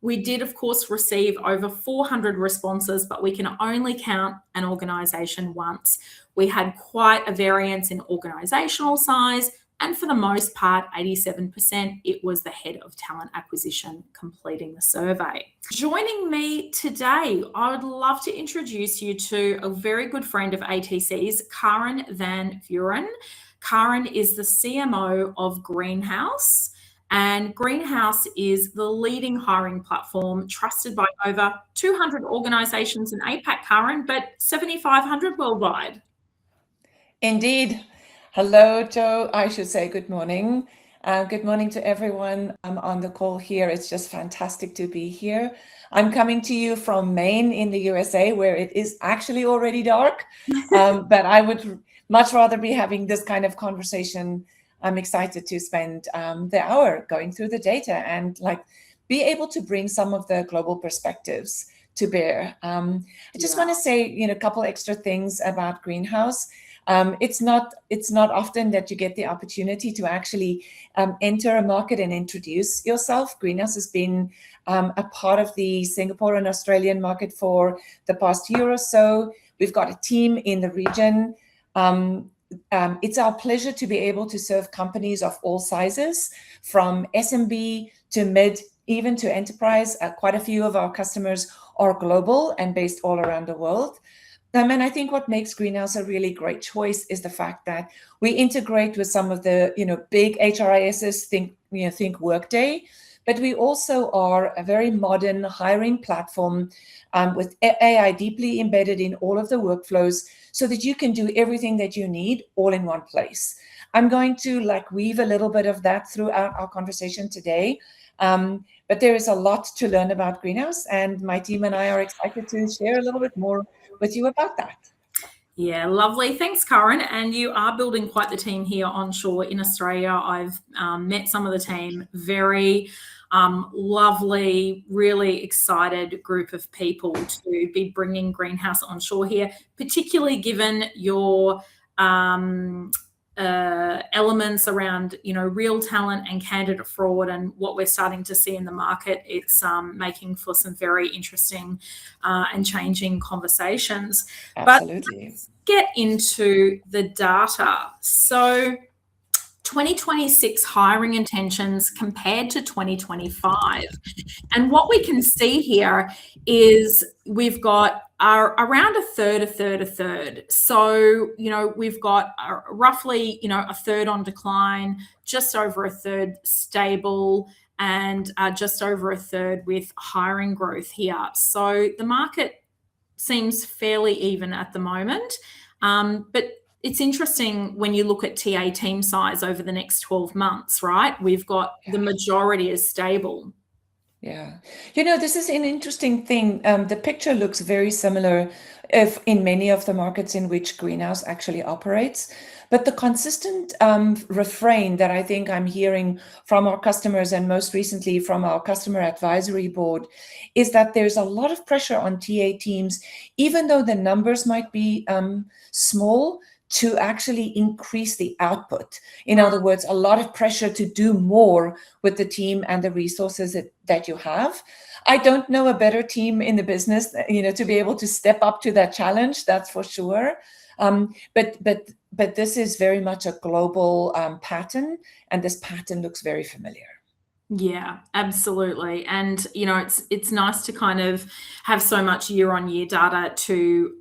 We did, of course, receive over 400 responses, but we can only count an organisation once. We had quite a variance in organisational size, and for the most part, 87%, it was the head of talent acquisition completing the survey. Joining me today, I would love to introduce you to a very good friend of ATC's, Karen Van Vuren. Karen is the CMO of Greenhouse. And Greenhouse is the leading hiring platform trusted by over 200 organisations in APAC, Karen, but 7,500 worldwide. Indeed. Hello, Joe. I should say good morning. Good morning to everyone on the call here. It's just fantastic to be here. I'm coming to you from Maine in the USA, where it is actually already dark, but I would much rather be having this kind of conversation. I'm excited to spend the hour going through the data and be able to bring some of the global perspectives to bear. I just want to say, a couple extra things about Greenhouse. It's not often that you get the opportunity to actually enter a market and introduce yourself. Greenhouse has been a part of the Singapore and Australian market for the past year or so. We've got a team in the region. It's our pleasure to be able to serve companies of all sizes, from SMB to mid, even to enterprise. Quite a few of our customers are global and based all around the world. And I think what makes Greenhouse a really great choice is the fact that we integrate with some of the big HRISs, think Workday, but we also are a very modern hiring platform with AI deeply embedded in all of the workflows, so that you can do everything that you need all in one place. I'm going to weave a little bit of that throughout our conversation today, but there is a lot to learn about Greenhouse, and my team and I are excited to share a little bit more with you about that. Yeah, lovely. Thanks, Karen. And you are building quite the team here onshore in Australia. I've met some of the team. Very lovely, really excited group of people to be bringing Greenhouse onshore here, particularly given your elements around real talent and candidate fraud and what we're starting to see in the market. It's making for some very interesting and changing conversations. Absolutely. But let's get into the data. So 2026 hiring intentions compared to 2025. And what we can see here is we've got around a third. So, we've got roughly, a third on decline, just over a third stable, and just over a third with hiring growth here. So the market seems fairly even at the moment. But it's interesting when you look at TA team size over the next 12 months, right? We've got the majority is stable. Yeah. This is an interesting thing. The picture looks very similar in many of the markets in which Greenhouse actually operates. But the consistent refrain that I think I'm hearing from our customers, and most recently from our customer advisory board, is that there's a lot of pressure on TA teams, even though the numbers might be small, to actually increase the output. In other words, a lot of pressure to do more with the team and the resources that you have. I don't know a better team in the business, to be able to step up to that challenge, that's for sure. But this is very much a global pattern, and this pattern looks very familiar. Yeah, absolutely. And, it's nice to kind of have so much year-on-year data to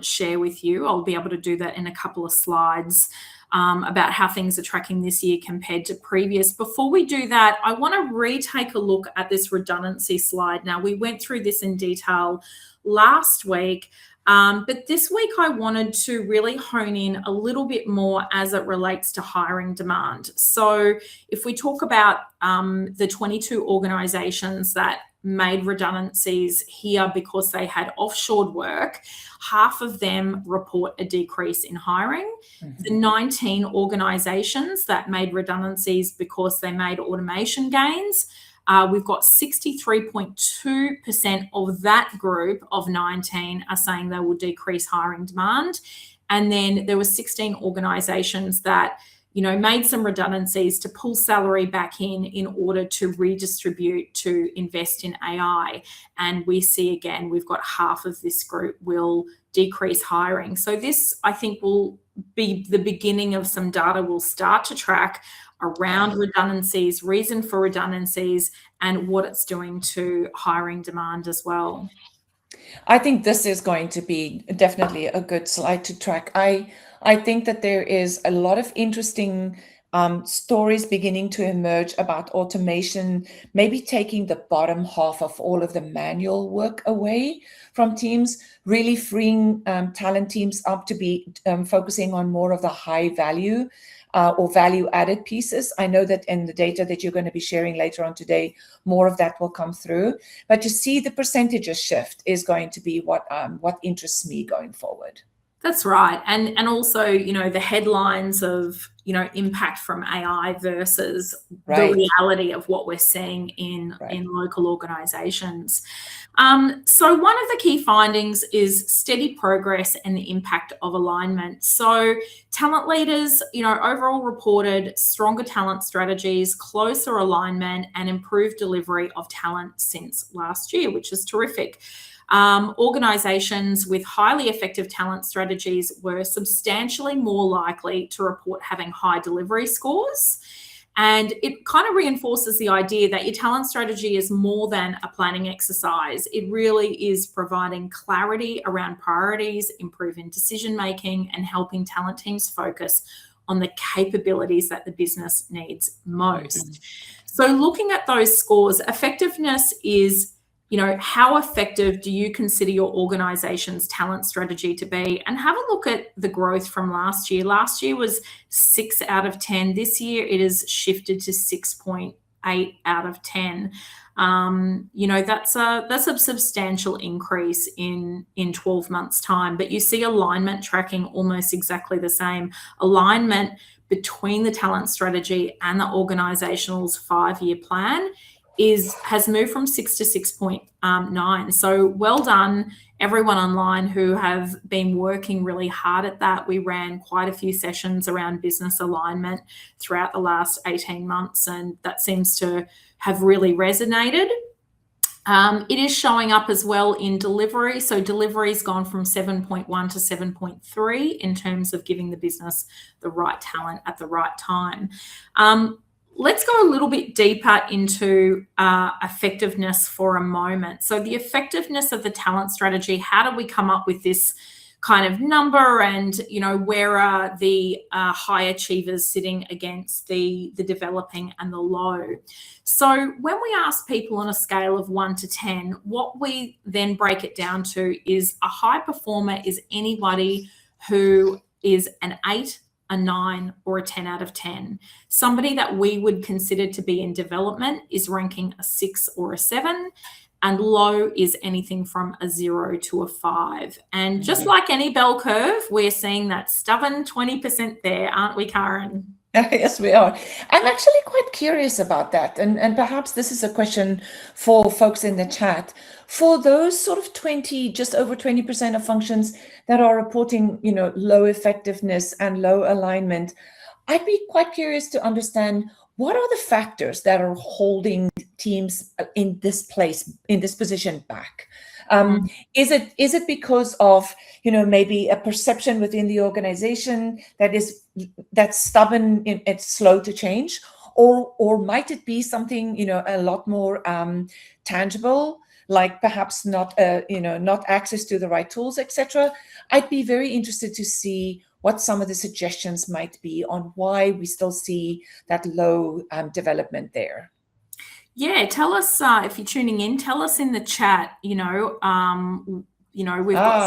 share with you. I'll be able to do that in a couple of slides about how things are tracking this year compared to previous. Before we do that, I want to retake a look at this redundancy slide. Now, we went through this in detail last week, but this week I wanted to really hone in a little bit more as it relates to hiring demand. So if we talk about the 22 organisations that made redundancies here because they had offshored work, half of them report a decrease in hiring. Mm-hmm. The 19 organisations that made redundancies because they made automation gains, we've got 63.2% of that group of 19 are saying they will decrease hiring demand. And then there were 16 organisations that made some redundancies to pull salary back in order to redistribute to invest in AI. And we see again, we've got half of this group will decrease hiring. So this, I think, will be the beginning of some data we'll start to track around redundancies, reason for redundancies, and what it's doing to hiring demand as well. I think this is going to be definitely a good slide to track. I think that there is a lot of interesting stories beginning to emerge about automation, maybe taking the bottom half of all of the manual work away from teams, really freeing talent teams up to be focusing on more of the high value or value added pieces. I know that in the data that you're going to be sharing later on today, more of that will come through. But to see the percentages shift is going to be what interests me going forward. That's right. And also, the headlines of, impact from AI versus the reality of what we're seeing in local organizations. So one of the key findings is steady progress and the impact of alignment. So talent leaders, overall reported stronger talent strategies, closer alignment, and improved delivery of talent since last year, which is terrific. Organizations with highly effective talent strategies were substantially more likely to report having high delivery scores. And it kind of reinforces the idea that your talent strategy is more than a planning exercise. It really is providing clarity around priorities, improving decision making, and helping talent teams focus on the capabilities that the business needs most. So looking at those scores, effectiveness is, how effective do you consider your organization's talent strategy to be? And have a look at the growth from last year. Last year was 6 out of 10. This year it has shifted to 6.8 out of 10. That's a substantial increase in 12 months' time. But you see alignment tracking almost exactly the same. Alignment between the talent strategy and the organizational's 5-year plan has moved from 6 to 6.9. So well done, everyone online who have been working really hard at that. We ran quite a few sessions around business alignment throughout the last 18 months, and that seems to have really resonated. It is showing up as well in delivery. So delivery's gone from 7.1 to 7.3 in terms of giving the business the right talent at the right time. Let's go a little bit deeper into effectiveness for a moment. So the effectiveness of the talent strategy, how do we come up with this kind of number, and where are the high achievers sitting against the developing and the low? So when we ask people on a scale of 1 to 10, what we then break it down to is a high performer is anybody who is an 8, a 9, or a 10 out of 10. Somebody that we would consider to be in development is ranking a 6 or a 7, and low is anything from a 0 to a 5. And just like any bell curve, we're seeing that stubborn 20% there, aren't we, Karen? Yes, we are. I'm actually quite curious about that. And perhaps this is a question for folks in the chat. For those sort of 20, just over 20% of functions that are reporting, low effectiveness and low alignment, I'd be quite curious to understand what are the factors that are holding teams in this position back? Is it because of, maybe a perception within the organization that's stubborn, it's slow to change, or might it be something, a lot more tangible, like perhaps not access to the right tools, etc. I'd be very interested to see what some of the suggestions might be on why we still see that low development there. Yeah, tell us if you're tuning in. Tell us in the chat. We've got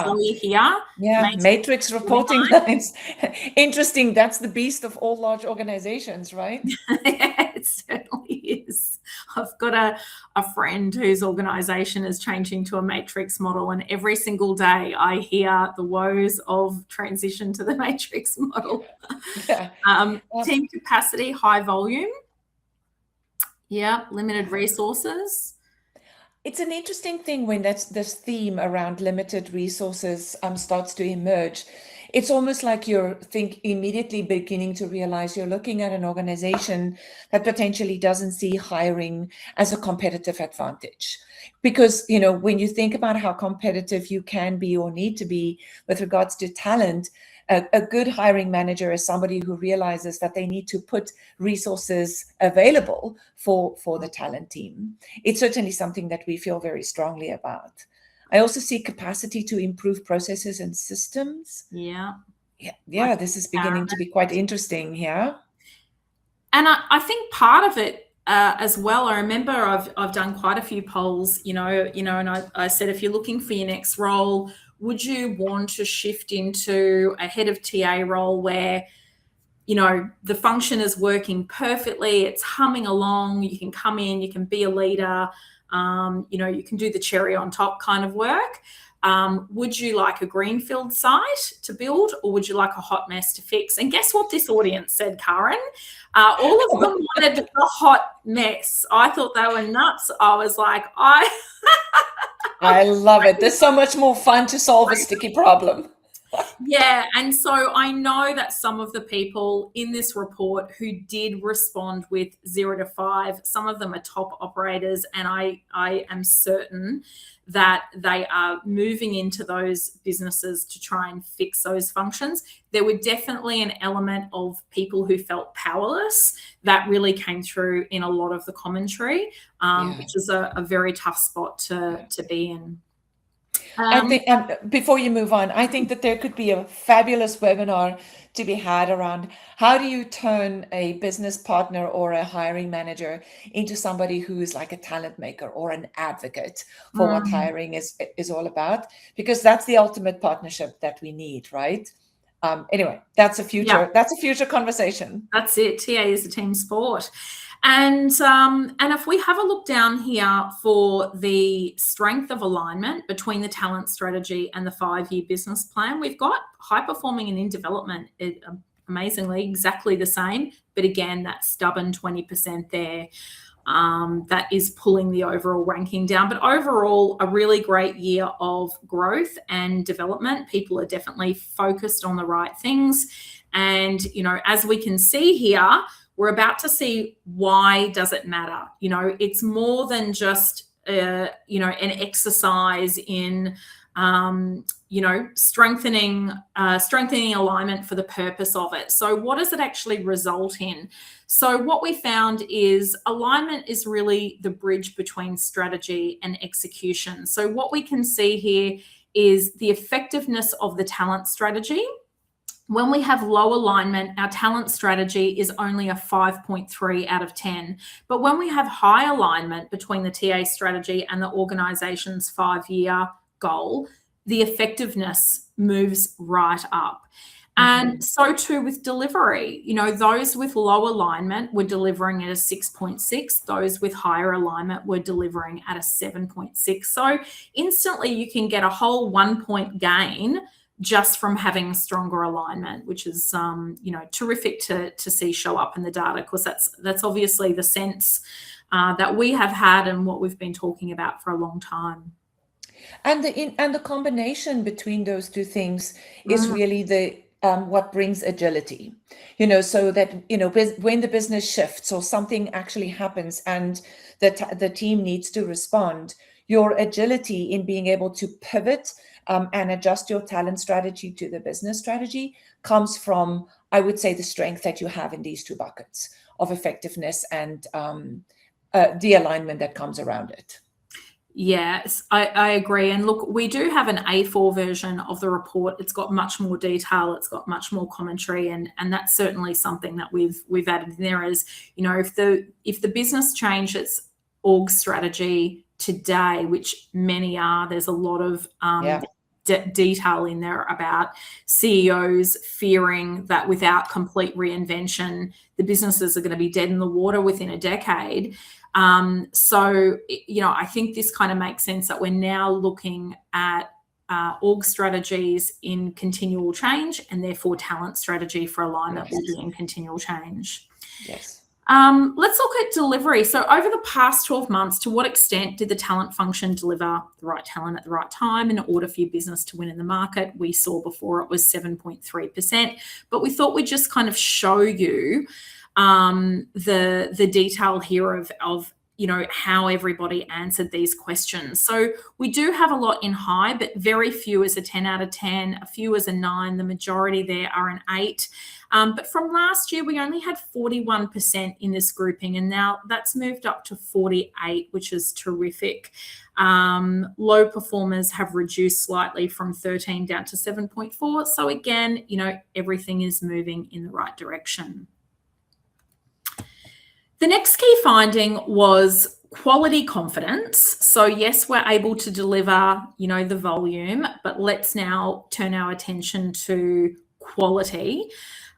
Zoe here. Yeah, matrix reporting lines. Interesting. That's the beast of all large organizations, right? Yeah, it certainly is. I've got a friend whose organization is changing to a matrix model, and every single day I hear the woes of transition to the matrix model. Yeah. Team capacity, high volume. Yeah, limited resources. It's an interesting thing when this theme around limited resources starts to emerge. it's almost like you're immediately beginning to realize you're looking at an organization that potentially doesn't see hiring as a competitive advantage. Because, when you think about how competitive you can be or need to be with regards to talent, a good hiring manager is somebody who realizes that they need to put resources available for the talent team. It's certainly something that we feel very strongly about. I also see capacity to improve processes and systems. Yeah. Yeah, this is beginning to be quite interesting here. And I think part of it as well, I remember I've done quite a few polls, and I said, if you're looking for your next role, would you want to shift into a head of TA role where, the function is working perfectly, it's humming along, you can come in, you can be a leader, you can do the cherry on top kind of work? Would you like a greenfield site to build, or would you like a hot mess to fix? And guess what this audience said, Karen? All of them wanted the hot mess. I thought they were nuts. I was like, I love it. There's so much more fun to solve a sticky problem. Yeah, and so I know that some of the people in this report who did respond with 0 to 5, some of them are top operators, and I am certain that they are moving into those businesses to try and fix those functions. There were definitely an element of people who felt powerless that really came through in a lot of the commentary, which is a very tough spot to be in. I think, before you move on, I think that there could be a fabulous webinar to be had around how do you turn a business partner or a hiring manager into somebody who is like a talent maker or an advocate for what hiring is all about, because that's the ultimate partnership that we need, right? Anyway, that's a future conversation. That's it. TA is a team sport. And if we have a look down here for the strength of alignment between the talent strategy and the 5-year business plan, we've got high performing and in development, amazingly exactly the same, but again, that stubborn 20% there that is pulling the overall ranking down. But overall, a really great year of growth and development. People are definitely focused on the right things. And, as we can see here, we're about to see why does it matter. It's more than just, an exercise in, strengthening alignment for the purpose of it. So what does it actually result in? So what we found is alignment is really the bridge between strategy and execution. So what we can see here is the effectiveness of the talent strategy. When we have low alignment, our talent strategy is only a 5.3 out of 10. But when we have high alignment between the TA strategy and the organization's 5-year goal, the effectiveness moves right up. And so too with delivery. Those with low alignment were delivering at a 6.6. Those with higher alignment were delivering at a 7.6. So instantly you can get a whole 1-point gain just from having stronger alignment, which is terrific to see show up in the data, because that's obviously the sense that we have had and what we've been talking about for a long time. And the combination between those two things is really the what brings agility. So that when the business shifts or something actually happens and the team needs to respond, your agility in being able to pivot and adjust your talent strategy to the business strategy comes from, I would say, the strength that you have in these two buckets of effectiveness and the alignment that comes around it. Yes, I agree. And look, we do have an A4 version of the report. It's got much more detail. It's got much more commentary, and that's certainly something that we've added in there. Is if the business changes org strategy today, which many are, there's a lot of detail in there about CEOs fearing that without complete reinvention, the businesses are going to be dead in the water within a decade. So, I think this kind of makes sense that we're now looking at org strategies in continual change, and therefore talent strategy for alignment will be in continual change. Yes. Let's look at delivery. So over the past 12 months, to what extent did the talent function deliver the right talent at the right time in order for your business to win in the market? We saw before it was 7.3%, but we thought we'd just kind of show you the detail here of how everybody answered these questions. So we do have a lot in high, but very few as a 10 out of 10, a few as a 9, the majority there are an 8. But from last year, we only had 41% in this grouping, and now that's moved up to 48, which is terrific. Low performers have reduced slightly from 13 down to 7.4. So again, everything is moving in the right direction. The next key finding was quality confidence. So yes, we're able to deliver, the volume, but let's now turn our attention to quality.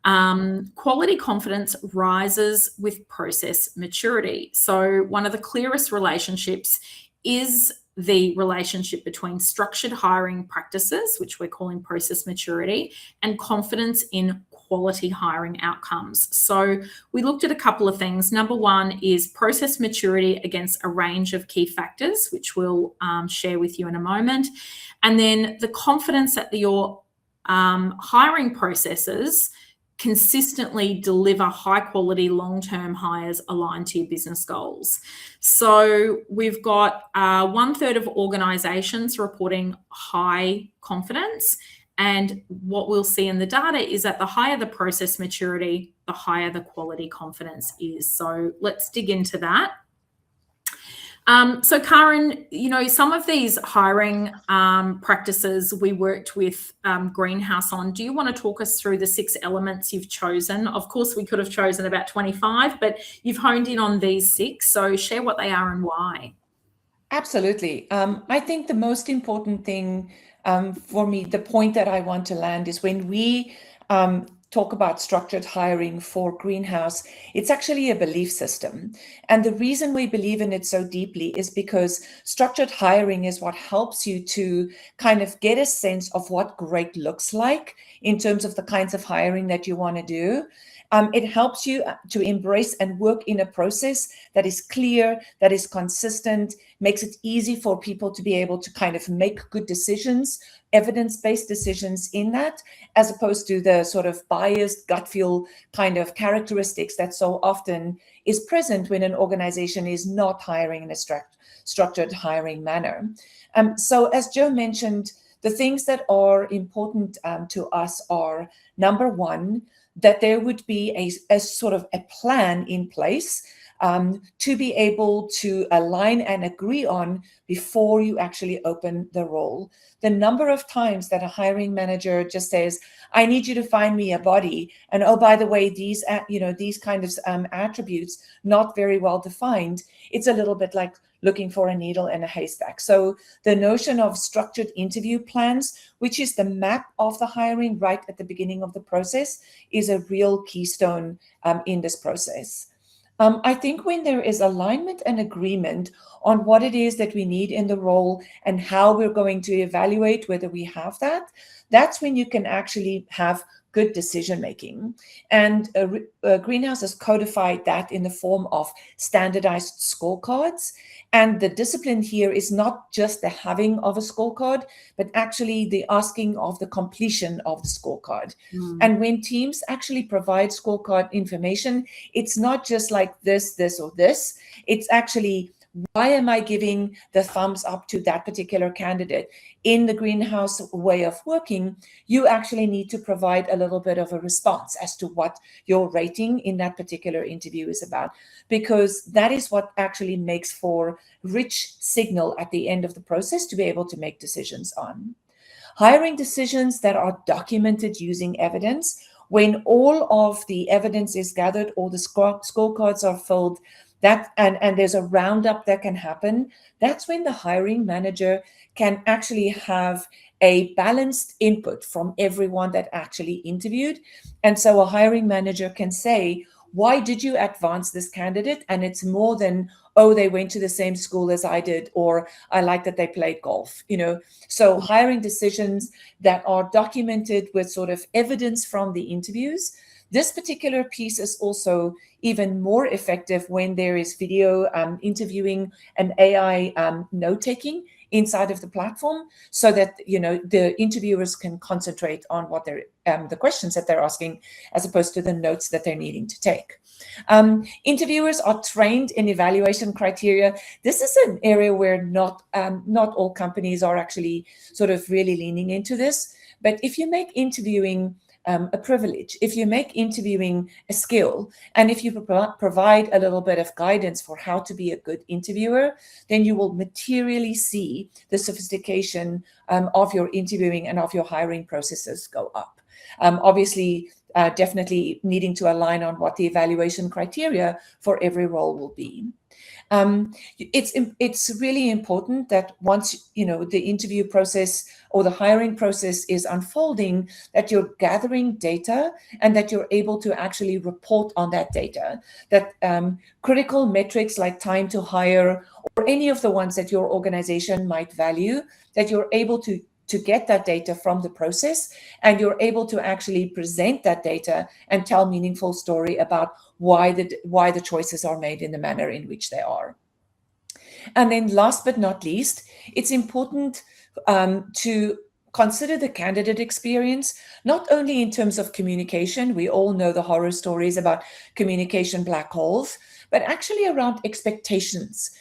Quality confidence rises with process maturity. So one of the clearest relationships is the relationship between structured hiring practices, which we're calling process maturity, and confidence in quality hiring outcomes. So we looked at a couple of things. Number one is process maturity against a range of key factors, which we'll share with you in a moment. And then the confidence that your hiring processes consistently deliver high quality long-term hires aligned to your business goals. So we've got 1/3 of organizations reporting high confidence. And what we'll see in the data is that the higher the process maturity, the higher the quality confidence is. So let's dig into that. So Karen, some of these hiring practices we worked with Greenhouse on. Do you want to talk us through the 6 elements you've chosen? Of course, we could have chosen about 25, but you've honed in on these 6. So share what they are and why. Absolutely. I think the most important thing for me, the point that I want to land is when we talk about structured hiring for Greenhouse, it's actually a belief system. And the reason we believe in it so deeply is because structured hiring is what helps you to kind of get a sense of what great looks like in terms of the kinds of hiring that you want to do. It helps you to embrace and work in a process that is clear, that is consistent, makes it easy for people to be able to kind of make good decisions, evidence-based decisions in that, as opposed to the sort of biased gut feel kind of characteristics that so often is present when an organization is not hiring in a structured hiring manner. So as Joe mentioned, the things that are important to us are, number one, that there would be a sort of a plan in place to be able to align and agree on before you actually open the role. The number of times that a hiring manager just says, I need you to find me a body. And oh, by the way, these kind of attributes, not very well defined. It's a little bit like looking for a needle in a haystack. So the notion of structured interview plans, which is the map of the hiring right at the beginning of the process, is a real keystone in this process. I think when there is alignment and agreement on what it is that we need in the role and how we're going to evaluate whether we have that, that's when you can actually have good decision making. And Greenhouse has codified that in the form of standardized scorecards. And the discipline here is not just the having of a scorecard, but actually the asking of the completion of the scorecard. And when teams actually provide scorecard information, it's not just like this, this, or this. It's actually, why am I giving the thumbs up to that particular candidate? In the Greenhouse way of working, you actually need to provide a little bit of a response as to what your rating in that particular interview is about, because that is what actually makes for rich signal at the end of the process to be able to make decisions on. Hiring decisions that are documented using evidence, when all of the evidence is gathered, all the scorecards are filled, and there's a roundup that can happen, that's when the hiring manager can actually have a balanced input from everyone that actually interviewed. And so a hiring manager can say, why did you advance this candidate? And it's more than, oh, they went to the same school as I did, or I like that they played golf, So hiring decisions that are documented with sort of evidence from the interviews, This particular piece is also even more effective when there is video interviewing and AI note-taking inside of the platform, so that the interviewers can concentrate on what they're the questions that they're asking, as opposed to the notes that they're needing to take. Interviewers are trained in evaluation criteria. This is an area where not all companies are actually sort of really leaning into this. But if you make interviewing a privilege, if you make interviewing a skill, and if you provide a little bit of guidance for how to be a good interviewer, then you will materially see the sophistication of your interviewing and of your hiring processes go up. Obviously, definitely needing to align on what the evaluation criteria for every role will be. It's really important that once the interview process or the hiring process is unfolding, that you're gathering data and that you're able to actually report on that data. That critical metrics like time to hire, or any of the ones that your organization might value, that you're able to get that data from the process, and you're able to actually present that data and tell meaningful story about why the choices are made in the manner in which they are. And then last but not least, it's important to consider the candidate experience, not only in terms of communication. We all know the horror stories about communication black holes, but actually around expectations.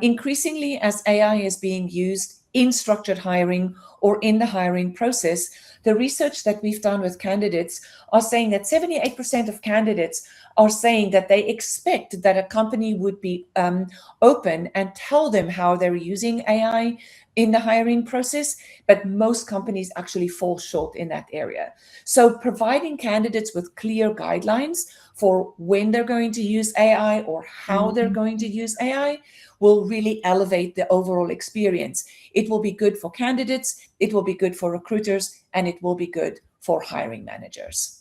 Increasingly, as AI is being used in structured hiring or in the hiring process, the research that we've done with candidates are saying that 78% of candidates are saying that they expect that a company would be open and tell them how they're using AI in the hiring process, but most companies actually fall short in that area. So providing candidates with clear guidelines for when they're going to use AI or how they're going to use AI will really elevate the overall experience. It will be good for candidates, it will be good for recruiters, and it will be good for hiring managers.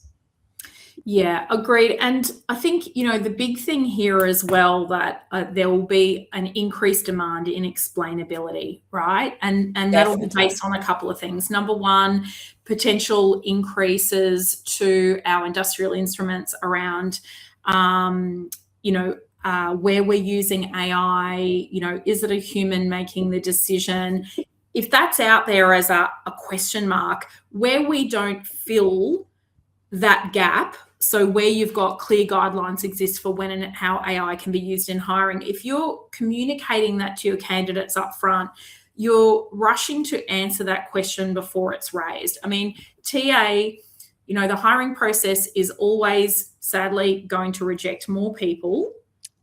Yeah, agreed. And I think, the big thing here as well, that there will be an increased demand in explainability, right? And that'll be based on a couple of things. Number one, potential increases to our industrial instruments around, where we're using AI, is it a human making the decision? If that's out there as a question mark, where we don't fill that gap, so where you've got clear guidelines exist for when and how AI can be used in hiring, if you're communicating that to your candidates up front, you're rushing to answer that question before it's raised. I mean, TA, the hiring process is always sadly going to reject more people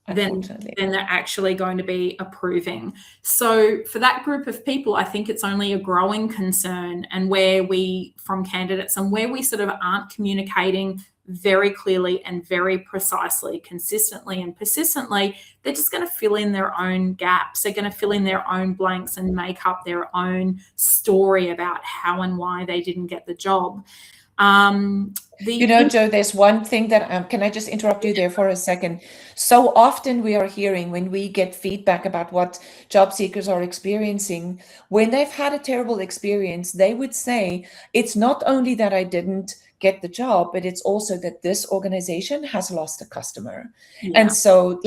than they're actually going to be approving. So for that group of people, I think it's only a growing concern, and where we, from candidates, and where we sort of aren't communicating very clearly and very precisely, consistently and persistently, they're just going to fill in their own gaps. They're going to fill in their own blanks and make up their own story about how and why they didn't get the job. Jo, there's one thing that, can I just interrupt you there for a second? So often we are hearing, when we get feedback about what job seekers are experiencing, when they've had a terrible experience, they would say, it's not only that I didn't get the job, but it's also that this organization has lost a customer. Yeah. And so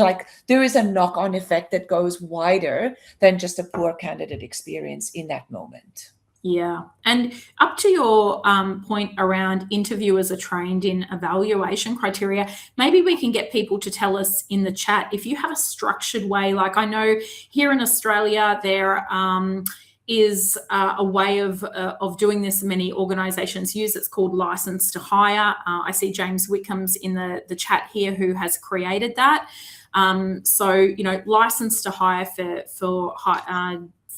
there is a knock-on effect that goes wider than just a poor candidate experience in that moment. Yeah. And up to your point around interviewers are trained in evaluation criteria, maybe we can get people to tell us in the chat if you have a structured way. Like, I know here in Australia, there is a way of doing this many organizations use. It's called license to hire. I see James Whitcomb's in the chat here who has created that. So, license to hire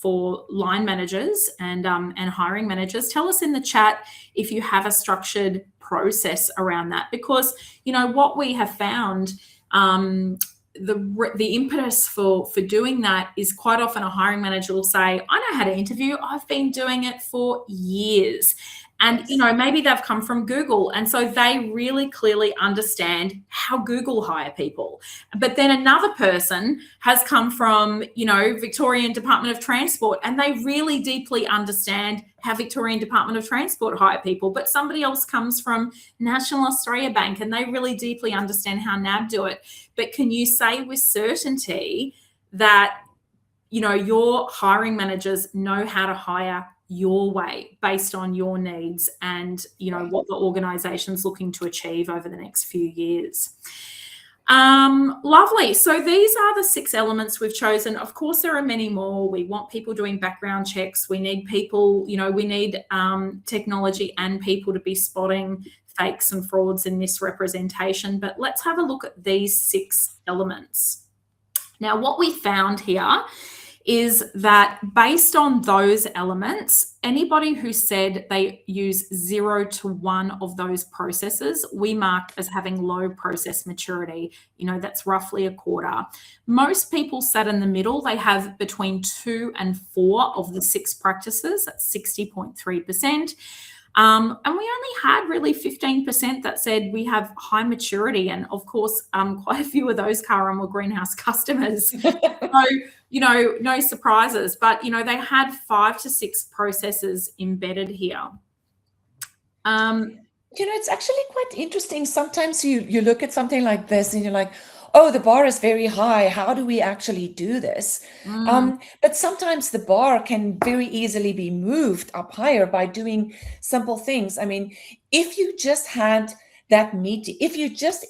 for line managers and hiring managers. Tell us in the chat if you have a structured process around that, because what we have found, the impetus for doing that is quite often a hiring manager will say, I know how to interview, I've been doing it for years. And, Yes. you know, maybe they've come from Google. And so they really clearly understand how Google hire people. But then another person has come from, you know, Victorian Department of Transport, and they really deeply understand how Victorian Department of Transport hire people. But somebody else comes from National Australia Bank, and they really deeply understand how NAB do it. But can you say with certainty that, you know, your hiring managers know how to hire your way based on your needs and, you know, what the organization's looking to achieve over the next few years? Lovely. So these are the 6 elements we've chosen. Of course, there are many more. We want people doing background checks. We need people, you know, we need technology and people to be spotting fakes and frauds in this representation. But let's have a look at these 6 elements. Now, what we found here is that based on those elements, anybody who said they use 0 to 1 of those processes, we mark as having low process maturity. You know, that's roughly a quarter. Most people sat in the middle. They have between 2 and 4 of the 6 practices. That's 60.3%. And we only had really 15% that said we have high maturity. And of course, quite a few of those, Karen, were greenhouse customers. So, you know, no surprises, but, you know, they had 5 to 6 processes embedded here. You know, it's actually quite interesting. Sometimes you look at something like this and you're like, oh, the bar is very high. How do we actually do this? But sometimes the bar can very easily be moved up higher by doing simple things. I mean, if you just had that meeting, if you just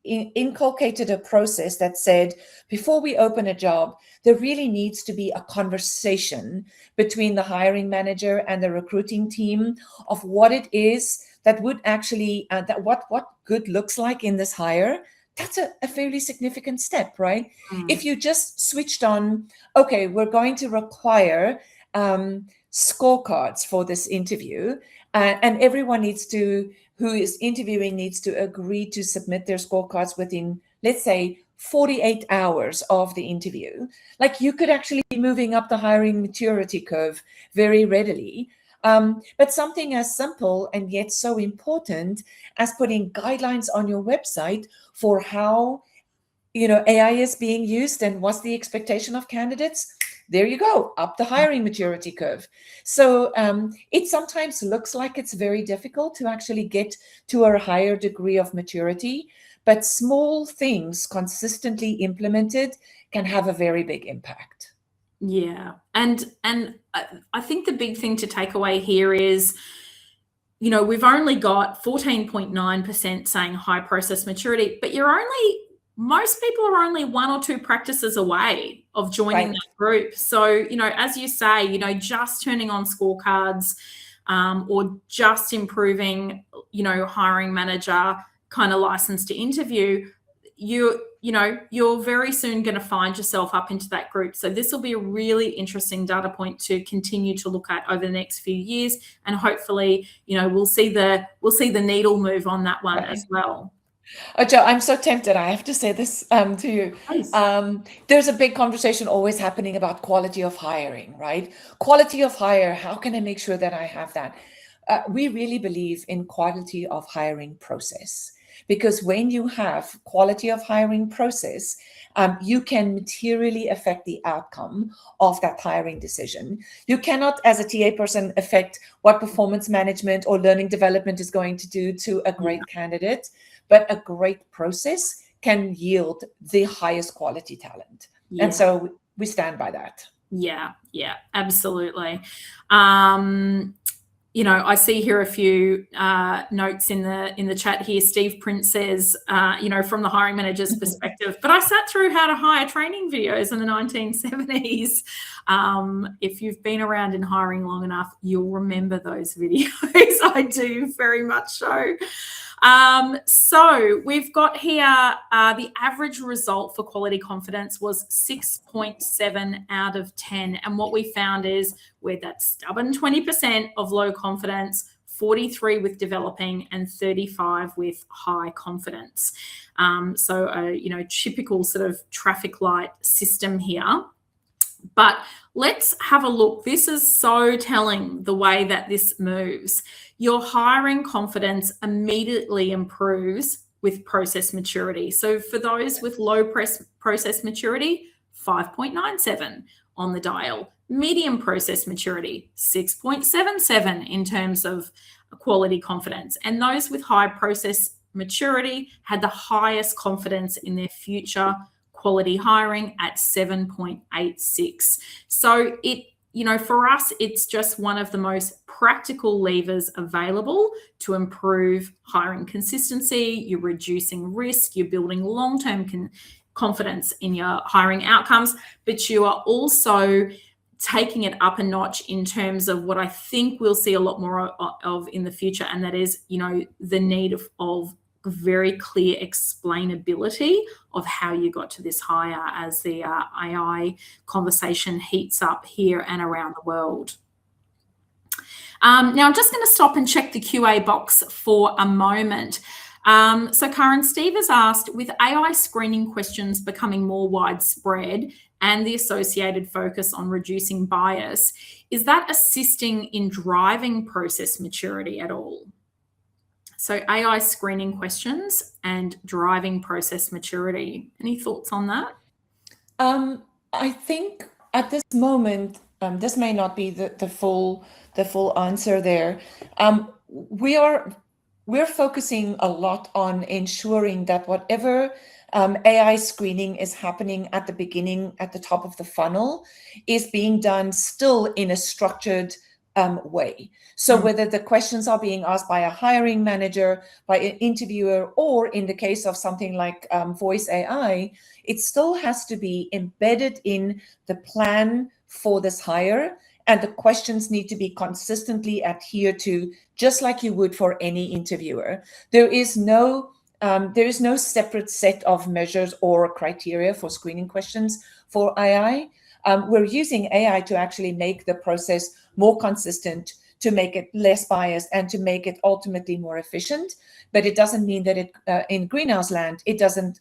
inculcated a process that said, before we open a job, there really needs to be a conversation between the hiring manager and the recruiting team of what it is that would actually, that what good looks like in this hire. That's a fairly significant step, right? If you just switched on, okay, we're going to require scorecards for this interview, and everyone needs to, who is interviewing, needs to agree to submit their scorecards within, let's say, 48 hours of the interview. Like, you could actually be moving up the hiring maturity curve very readily. But something as simple and yet so important as putting guidelines on your website for how, you know, AI is being used and what's the expectation of candidates, there you go, up the hiring maturity curve. So it sometimes looks like it's very difficult to actually get to a higher degree of maturity, but small things consistently implemented can have a very big impact. Yeah. And I think the big thing to take away here is, you know, we've only got 14.9% saying high process maturity, but most people are only 1 or 2 practices away of joining that group. So, you know, as you say, you know, just turning on scorecards or just improving, you know, hiring manager kind of license to interview, you know, you're very soon going to find yourself up into that group. So this will be a really interesting data point to continue to look at over the next few years, and hopefully, you know, we'll see the needle move on that one as well. Oh, Joe, I'm so tempted. I have to say this to you. Nice. There's a big conversation always happening about quality of hiring, right? Quality of hire. How can I make sure that I have that? We really believe in quality of hiring process, because when you have quality of hiring process, you can materially affect the outcome of that hiring decision. You cannot, as a TA person, affect what performance management or learning development is going to do to a great candidate, but a great process can yield the highest quality talent. Yeah. And so we stand by that. Yeah, absolutely. You know, I see here a few notes in the chat here. Steve Prince says, you know, from the hiring manager's perspective, but I sat through how to hire training videos in the 1970s. If you've been around in hiring long enough, you'll remember those videos. I do, very much so. So we've got here the average result for quality confidence was 6.7 out of 10. And what we found is we're that stubborn 20% of low confidence, 43 with developing, and 35 with high confidence. So, you know, typical sort of traffic light system here. But let's have a look. This is so telling, the way that this moves. Your hiring confidence immediately improves with process maturity. So for those with low process maturity, 5.97 on the dial. Medium process maturity, 6.77 in terms of quality confidence. And those with high process maturity had the highest confidence in their future quality hiring at 7.86. So it, for us, it's just one of the most practical levers available to improve hiring consistency. You're reducing risk, you're building long-term confidence in your hiring outcomes, but you are also taking it up a notch in terms of what I think we'll see a lot more of in the future, and that is, the need of very clear explainability of how you got to this hire as the AI conversation heats up here and around the world. Now I'm just going to stop and check the QA box for a moment. So Karen, Steve has asked, with AI screening questions becoming more widespread and the associated focus on reducing bias, is that assisting in driving process maturity at all? So AI screening questions and driving process maturity. Any thoughts on that? I think at this moment, this may not be the full answer there. We're focusing a lot on ensuring that whatever AI screening is happening at the beginning, at the top of the funnel, is being done still in a structured way. So whether the questions are being asked by a hiring manager, by an interviewer, or in the case of something like voice AI, it still has to be embedded in the plan for this hire, and the questions need to be consistently adhered to, just like you would for any interviewer. There is no separate set of measures or criteria for screening questions for AI. We're using AI to actually make the process more consistent, to make it less biased, and to make it ultimately more efficient. But it doesn't mean that in greenhouse land, it doesn't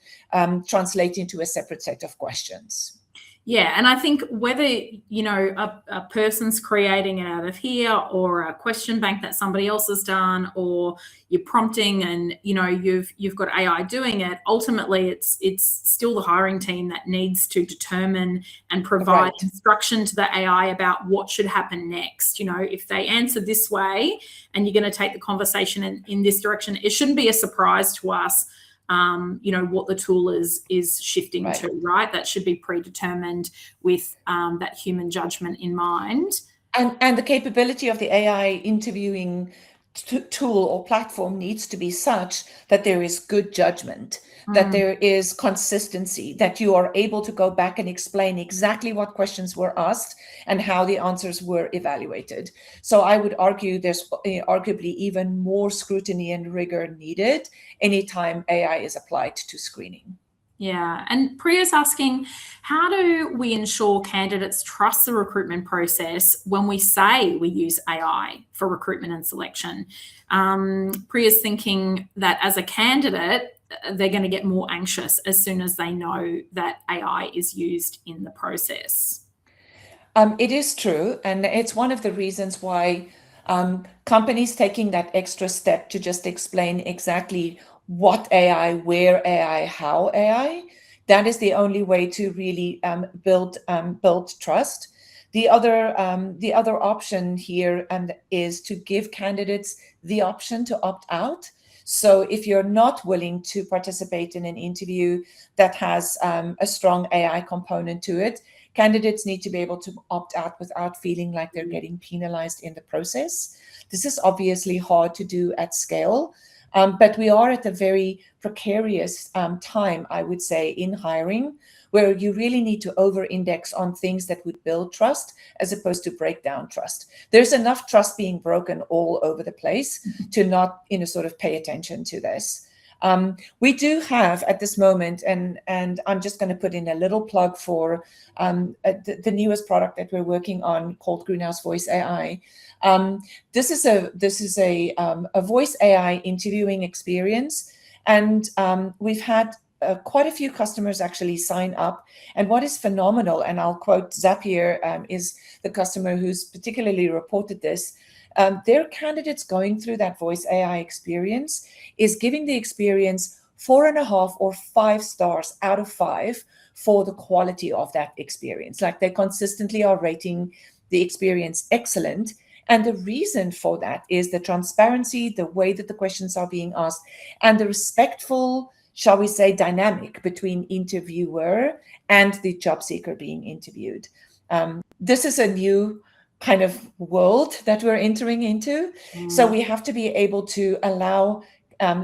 translate into a separate set of questions. Yeah, and I think whether, a person's creating it out of here, or a question bank that somebody else has done, or you're prompting and, you've got AI doing it, ultimately it's still the hiring team that needs to determine and provide instruction to the AI about what should happen next. If they answer this way and you're going to take the conversation in this direction, it shouldn't be a surprise to us what the tool is shifting to, right? That should be predetermined with that human judgment in mind. And the capability of the AI interviewing tool or platform needs to be such that there is good judgment, that there is consistency, that you are able to go back and explain exactly what questions were asked and how the answers were evaluated. So I would argue there's arguably even more scrutiny and rigor needed anytime AI is applied to screening. Yeah, and Priya's asking, how do we ensure candidates trust the recruitment process when we say we use AI for recruitment and selection? Priya's thinking that as a candidate, they're going to get more anxious as soon as they know that AI is used in the process. It is true, and it's one of the reasons why companies taking that extra step to just explain exactly what AI, where AI, how AI, that is the only way to really build trust. The other option here is to give candidates the option to opt out. So if you're not willing to participate in an interview that has a strong AI component to it, candidates need to be able to opt out without feeling like they're getting penalized in the process. This is obviously hard to do at scale. But we are at a very precarious time, I would say, in hiring, where you really need to over-index on things that would build trust as opposed to break down trust. There's enough trust being broken all over the place to not, sort of pay attention to this. We do have at this moment, and I'm just going to put in a little plug for the newest product that we're working on called Greenhouse Voice AI. This is a voice AI interviewing experience, and we've had quite a few customers actually sign up. And what is phenomenal, and I'll quote Zapier, is the customer who's particularly reported this. Their candidates going through that voice AI experience is giving the experience 4.5 or 5 stars out of 5 for the quality of that experience. Like, they consistently are rating the experience excellent. And the reason for that is the transparency, the way that the questions are being asked, and the respectful, shall we say, dynamic between interviewer and the job seeker being interviewed. This is a new kind of world that we're entering into. So we have to be able to allow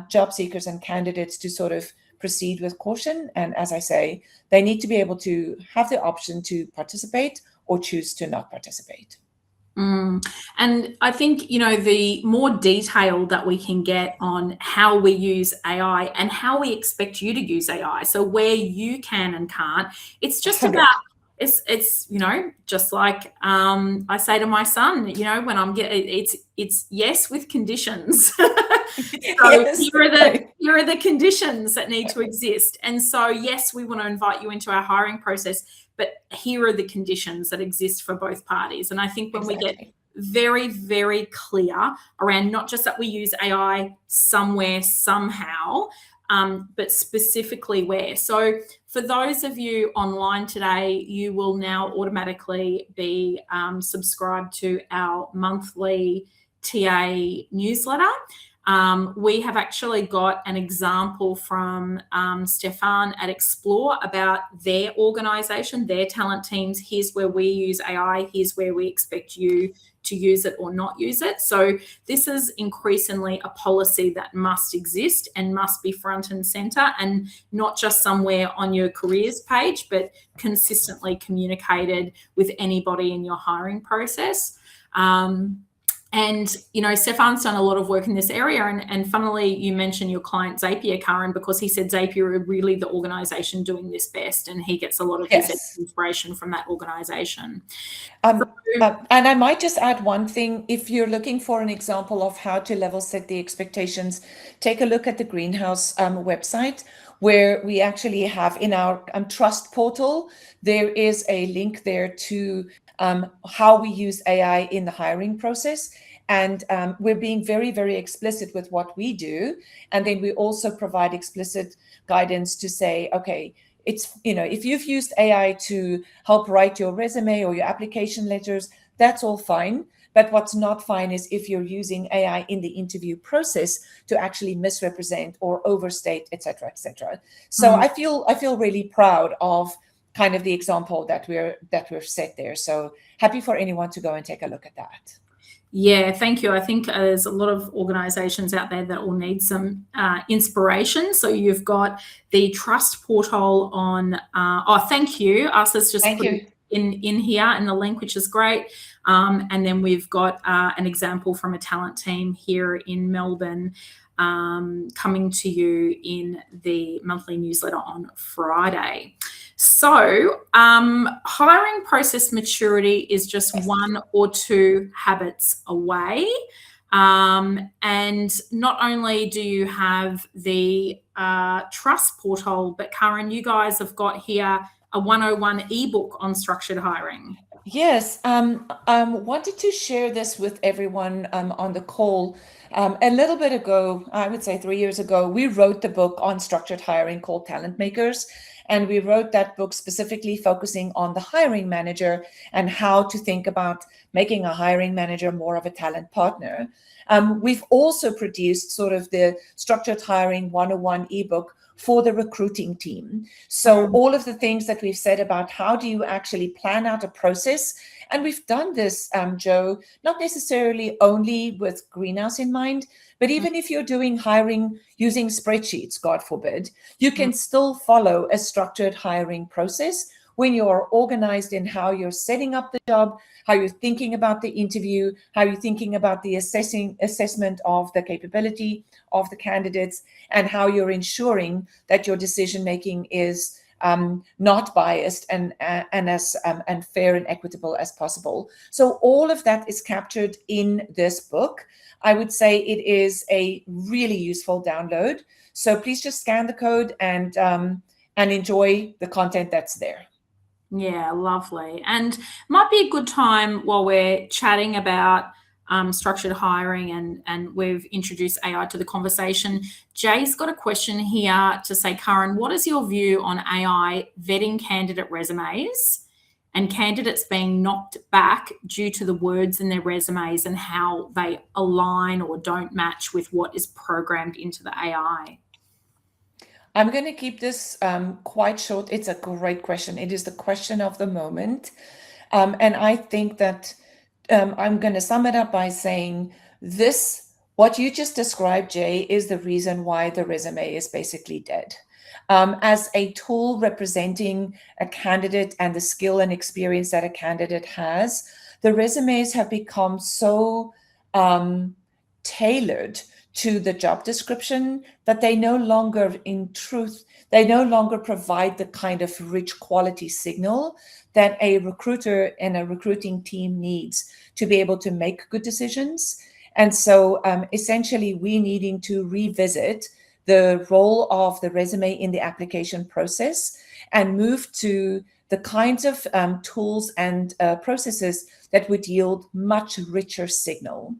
job seekers and candidates to sort of proceed with caution. And as I say, they need to be able to have the option to participate or choose to not participate. And I think, you know, the more detail that we can get on how we use AI and how we expect you to use AI, so where you can and can't, it's just about, it's you know, just like I say to my son, you know, when I'm getting, it's yes with conditions. So Yes, here are the conditions that need to exist. And so, yes, we want to invite you into our hiring process, but here are the conditions that exist for both parties. And I think when we get very, very clear around not just that we use AI somewhere, somehow, but specifically where. So for those of you online today, you will now automatically be subscribed to our monthly TA newsletter. We have actually got an example from Stefan at Explore about their organisation, their talent teams. Here's where we use AI. Here's where we expect you to use it or not use it. So this is increasingly a policy that must exist and must be front and centre, and not just somewhere on your careers page, but consistently communicated with anybody in your hiring process. And, you know, Stefan's done a lot of work in this area. And funnily, you mentioned your client Zapier, Karen, because he said Zapier are really the organisation doing this best, and he gets a lot of his inspiration from that organisation. And I might just add one thing. If you're looking for an example of how to level set the expectations, take a look at the Greenhouse website, where we actually have in our trust portal, there is a link there to how we use AI in the hiring process. And we're being very, very explicit with what we do. And then we also provide explicit guidance to say, okay, it's, you know, if you've used AI to help write your resume or your application letters, that's all fine. But what's not fine is if you're using AI in the interview process to actually misrepresent or overstate, et cetera, et cetera. So I feel really proud of kind of the example that we've set there. So happy for anyone to go and take a look at that. Yeah, thank you. I think there's a lot of organisations out there that will need some inspiration. So you've got the trust portal on, thank you. Us just put it in here in the link, which is great. And then we've got an example from a talent team here in Melbourne, coming to you in the monthly newsletter on Friday. So hiring process maturity is just 1 or 2 habits away. And not only do you have the trust portal, but Karen, you guys have got here a 101 ebook on structured hiring. Yes, wanted to share this with everyone on the call. A little bit ago, I would say 3 years ago, we wrote the book on structured hiring called Talent Makers. And we wrote that book specifically focusing on the hiring manager and how to think about making a hiring manager more of a talent partner. We've also produced sort of the Structured Hiring 101 ebook for the recruiting team. So all of the things that we've said about how do you actually plan out a process. And we've done this, Joe, not necessarily only with Greenhouse in mind, but even if you're doing hiring using spreadsheets, God forbid, you can still follow a structured hiring process when you're organized in how you're setting up the job, how you're thinking about the interview, how you're thinking about the assessment of the capability of the candidates, and how you're ensuring that your decision-making is not biased, and as and fair and equitable as possible. So all of that is captured in this book. I would say it is a really useful download. So please just scan the code and enjoy the content that's there. Yeah, lovely. And might be a good time while we're chatting about structured hiring and we've introduced AI to the conversation. Jay's got a question here to say, Karen, what is your view on AI vetting candidate resumes and candidates being knocked back due to the words in their resumes and how they align or don't match with what is programmed into the AI? I'm going to keep this quite short. It's a great question. It is the question of the moment. And I think that I'm going to sum it up by saying this, what you just described, Jay, is the reason why the resume is basically dead. As a tool representing a candidate and the skill and experience that a candidate has, the resumes have become so tailored to the job description that they no longer, in truth, they no longer provide the kind of rich quality signal that a recruiter and a recruiting team needs to be able to make good decisions. And so essentially we needing to revisit the role of the resume in the application process and move to the kinds of tools and processes that would yield much richer signal.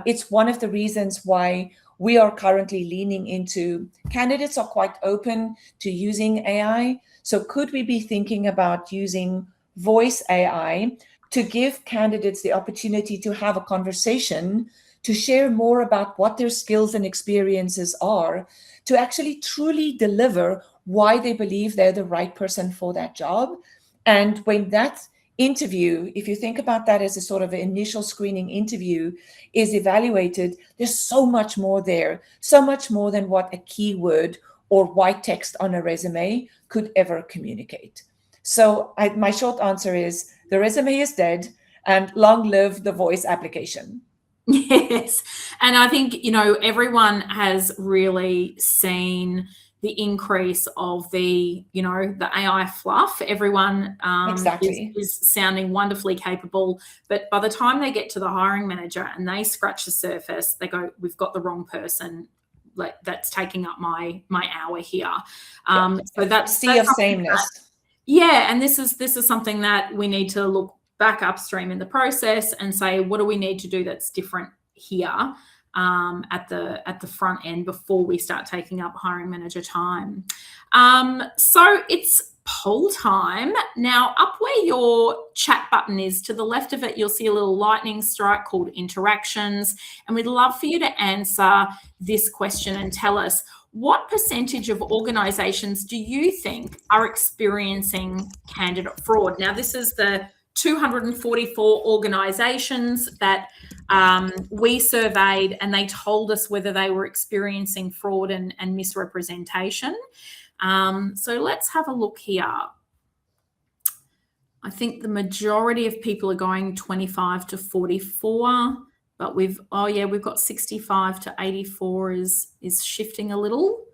It's one of the reasons why we are currently leaning into, candidates are quite open to using AI. So could we be thinking about using voice AI to give candidates the opportunity to have a conversation, to share more about what their skills and experiences are, to actually truly deliver why they believe they're the right person for that job? And when that interview, if you think about that as a sort of an initial screening interview, is evaluated, there's so much more there, so much more than what a keyword or white text on a resume could ever communicate. So my short answer is the resume is dead, and long live the voice application. Yes. And I think, everyone has really seen the increase of the AI fluff. Everyone Exactly. is sounding wonderfully capable. But by the time they get to the hiring manager and they scratch the surface, they go, we've got the wrong person. Like, that's taking up my hour here. So that's sea of sameness. And this is something that we need to look back upstream in the process and say, what do we need to do that's different here at the front end before we start taking up hiring manager time. So it's poll time. Now, up where your chat button is, to the left of it, you'll see a little lightning strike called interactions. And we'd love for you to answer this question and tell us, what percentage of organizations do you think are experiencing candidate fraud? Now, this is the 244 organizations that we surveyed, and they told us whether they were experiencing fraud and misrepresentation. So let's have a look here. I think the majority of people are going 25 to 44, but we've got 65 to 84 is shifting a little.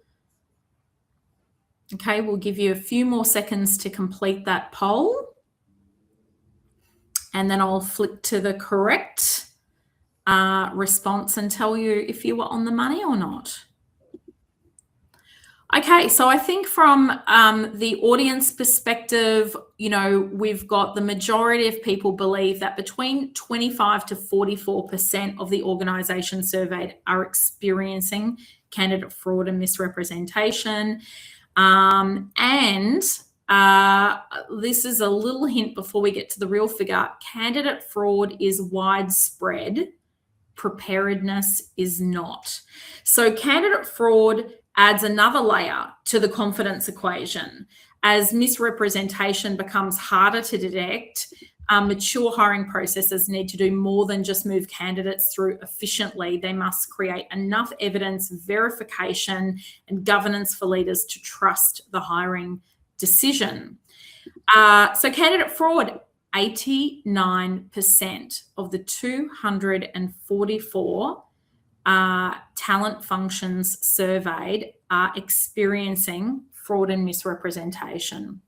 Okay, we'll give you a few more seconds to complete that poll. And then I'll flick to the correct response and tell you if you were on the money or not. Okay, so I think from the audience perspective, we've got the majority of people believe that between 25 to 44% of the organisations surveyed are experiencing candidate fraud and misrepresentation. And this is a little hint before we get to the real figure. Candidate fraud is widespread. Preparedness is not. So candidate fraud adds another layer to the confidence equation. As misrepresentation becomes harder to detect, mature hiring processes need to do more than just move candidates through efficiently. They must create enough evidence, verification, and governance for leaders to trust the hiring decision. So candidate fraud, 89% of the 244 talent functions surveyed are experiencing fraud and misrepresentation.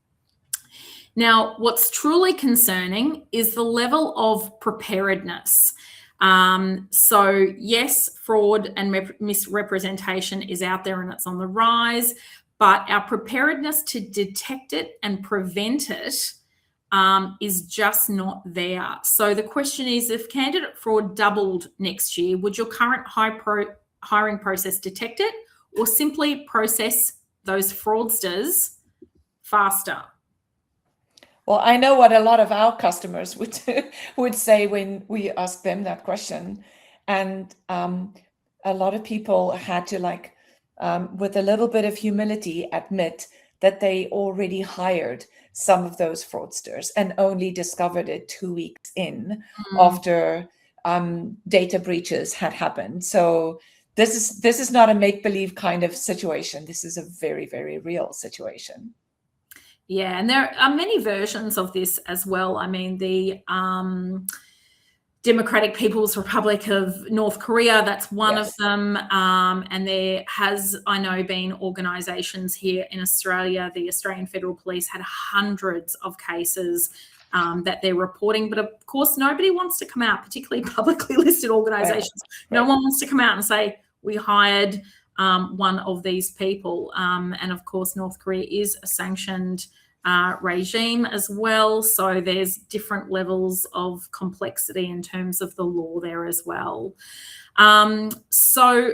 Now, what's truly concerning is the level of preparedness. So yes, fraud and misrepresentation is out there and it's on the rise, but our preparedness to detect it and prevent it is just not there. So the question is, if candidate fraud doubled next year, would your current hiring process detect it, or simply process those fraudsters faster? Well, I know what a lot of our customers would say when we ask them that question, and a lot of people had to, like, with a little bit of humility, admit that they already hired some of those fraudsters and only discovered it 2 weeks in after data breaches had happened. So this is not a make-believe kind of situation. This is a very, very real situation. Yeah, and there are many versions of this as well. I mean, the Democratic People's Republic of North Korea, that's one of them. And there has, I know, been organisations here in Australia. The Australian Federal Police had hundreds of cases that they're reporting. But of course, nobody wants to come out, particularly publicly listed organisations. No one wants to come out and say, we hired one of these people. And of course, North Korea is a sanctioned regime as well. So there's different levels of complexity in terms of the law there as well. So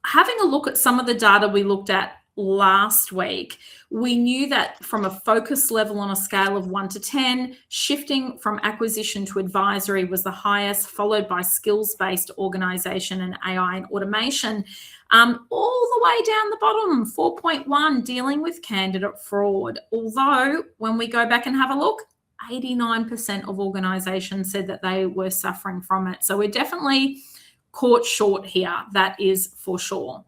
having a look at some of the data we looked at last week, we knew that from a focus level on a scale of 1 to 10, shifting from acquisition to advisory was the highest, followed by skills-based organisation and AI and automation. All the way down the bottom, 4.1, dealing with candidate fraud. Although when we go back and have a look, 89% of organisations said that they were suffering from it. So we're definitely caught short here, that is for sure.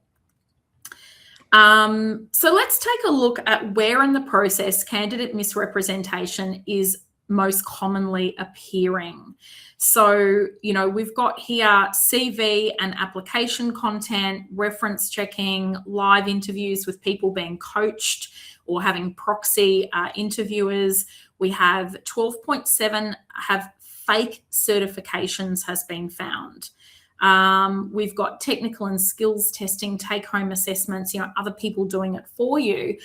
So let's take a look at where in the process candidate misrepresentation is most commonly appearing. So, you know, we've got here CV and application content, reference checking, live interviews with people being coached or having proxy interviewers. We have 12.7 have fake certifications has been found. We've got technical and skills testing, take-home assessments, you know, other people doing it for you.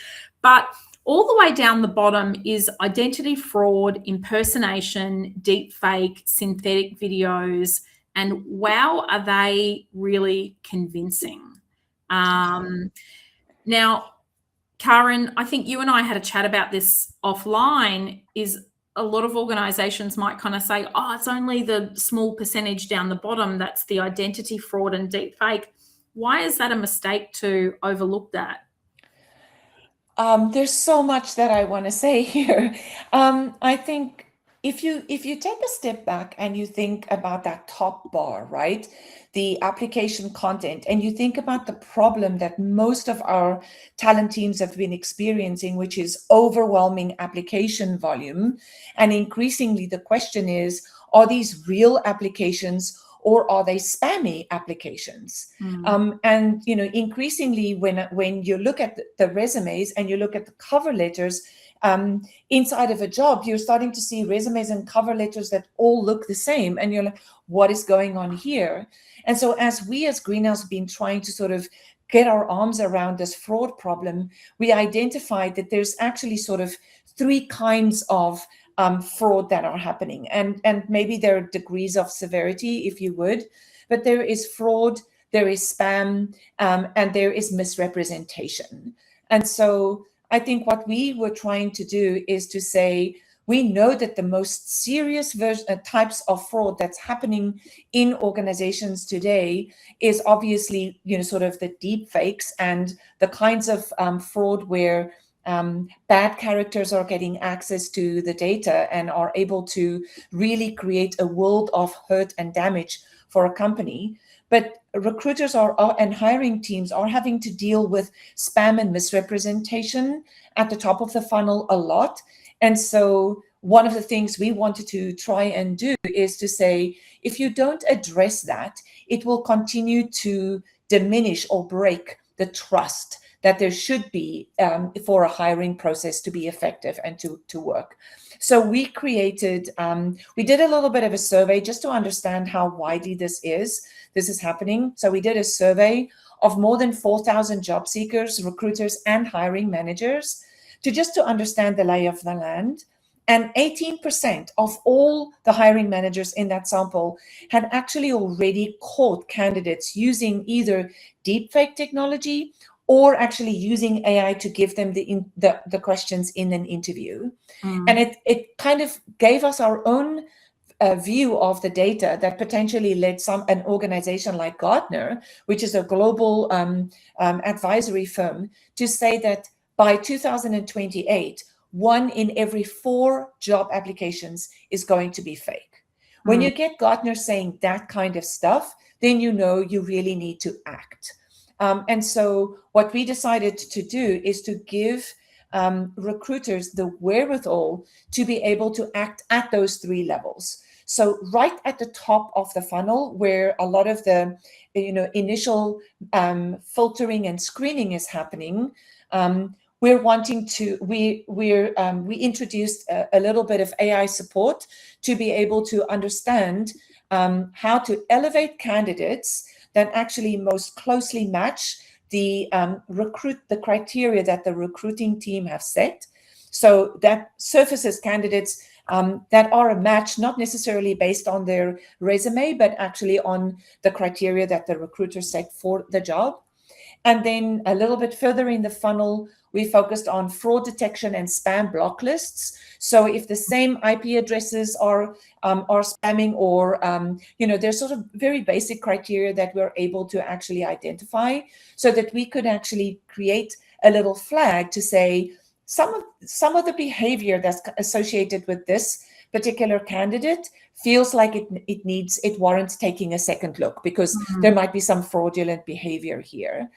But all the way down the bottom is identity fraud, impersonation, deep fake, synthetic videos, and wow, are they really convincing? Now, Karen, I think you and I had a chat about this offline, is a lot of organisations might kind of say, oh, it's only the small percentage down the bottom that's the identity fraud and deep fake. Why is that a mistake to overlook that? There's so much that I want to say here. I think if you take a step back and you think about that top bar, right? The application content, and you think about the problem that most of our talent teams have been experiencing, which is overwhelming application volume. And increasingly the question is, are these real applications or are they spammy applications? And, you know, increasingly when you look at the resumes and you look at the cover letters, inside of a job, you're starting to see resumes and cover letters that all look the same. And you're like, what is going on here? And so as we as Greenhouse have been trying to sort of get our arms around this fraud problem, we identified that there's actually sort of 3 kinds of fraud that are happening. And maybe there are degrees of severity, if you would, but there is fraud, there is spam, and there is misrepresentation. And so I think what we were trying to do is to say, we know that the most serious types of fraud that's happening in organizations today is obviously, you know, sort of the deep fakes and the kinds of fraud where bad characters are getting access to the data and are able to really create a world of hurt and damage for a company. But recruiters and hiring teams are having to deal with spam and misrepresentation at the top of the funnel a lot. And so one of the things we wanted to try and do is to say, if you don't address that, it will continue to diminish or break the trust that there should be for a hiring process to be effective and to work. So we created, we did a little bit of a survey just to understand how widely this is happening. So we did a survey of more than 4,000 job seekers, recruiters, and hiring managers to understand the lay of the land. And 18% of all the hiring managers in that sample had actually already caught candidates using either deepfake technology or actually using AI to give them the questions in an interview. And it kind of gave us our own view of the data that potentially led an organization like Gartner, which is a global advisory firm, to say that by 2028, 1 in every 4 job applications is going to be fake. When you get Gartner saying that kind of stuff, then you know you really need to act. And so what we decided to do is to give recruiters the wherewithal to be able to act at those 3 levels. So right at the top of the funnel, where a lot of the initial filtering and screening is happening, we introduced a little bit of AI support to be able to understand how to elevate candidates that actually most closely match the criteria that the recruiting team have set. So that surfaces candidates that are a match, not necessarily based on their resume, but actually on the criteria that the recruiter set for the job. And then a little bit further in the funnel, we focused on fraud detection and spam block lists. So if the same IP addresses are spamming, or there's sort of very basic criteria that we're able to actually identify, so that we could actually create a little flag to say some of the behavior that's associated with this particular candidate feels like it warrants taking a second look, because there might be some fraudulent behavior here.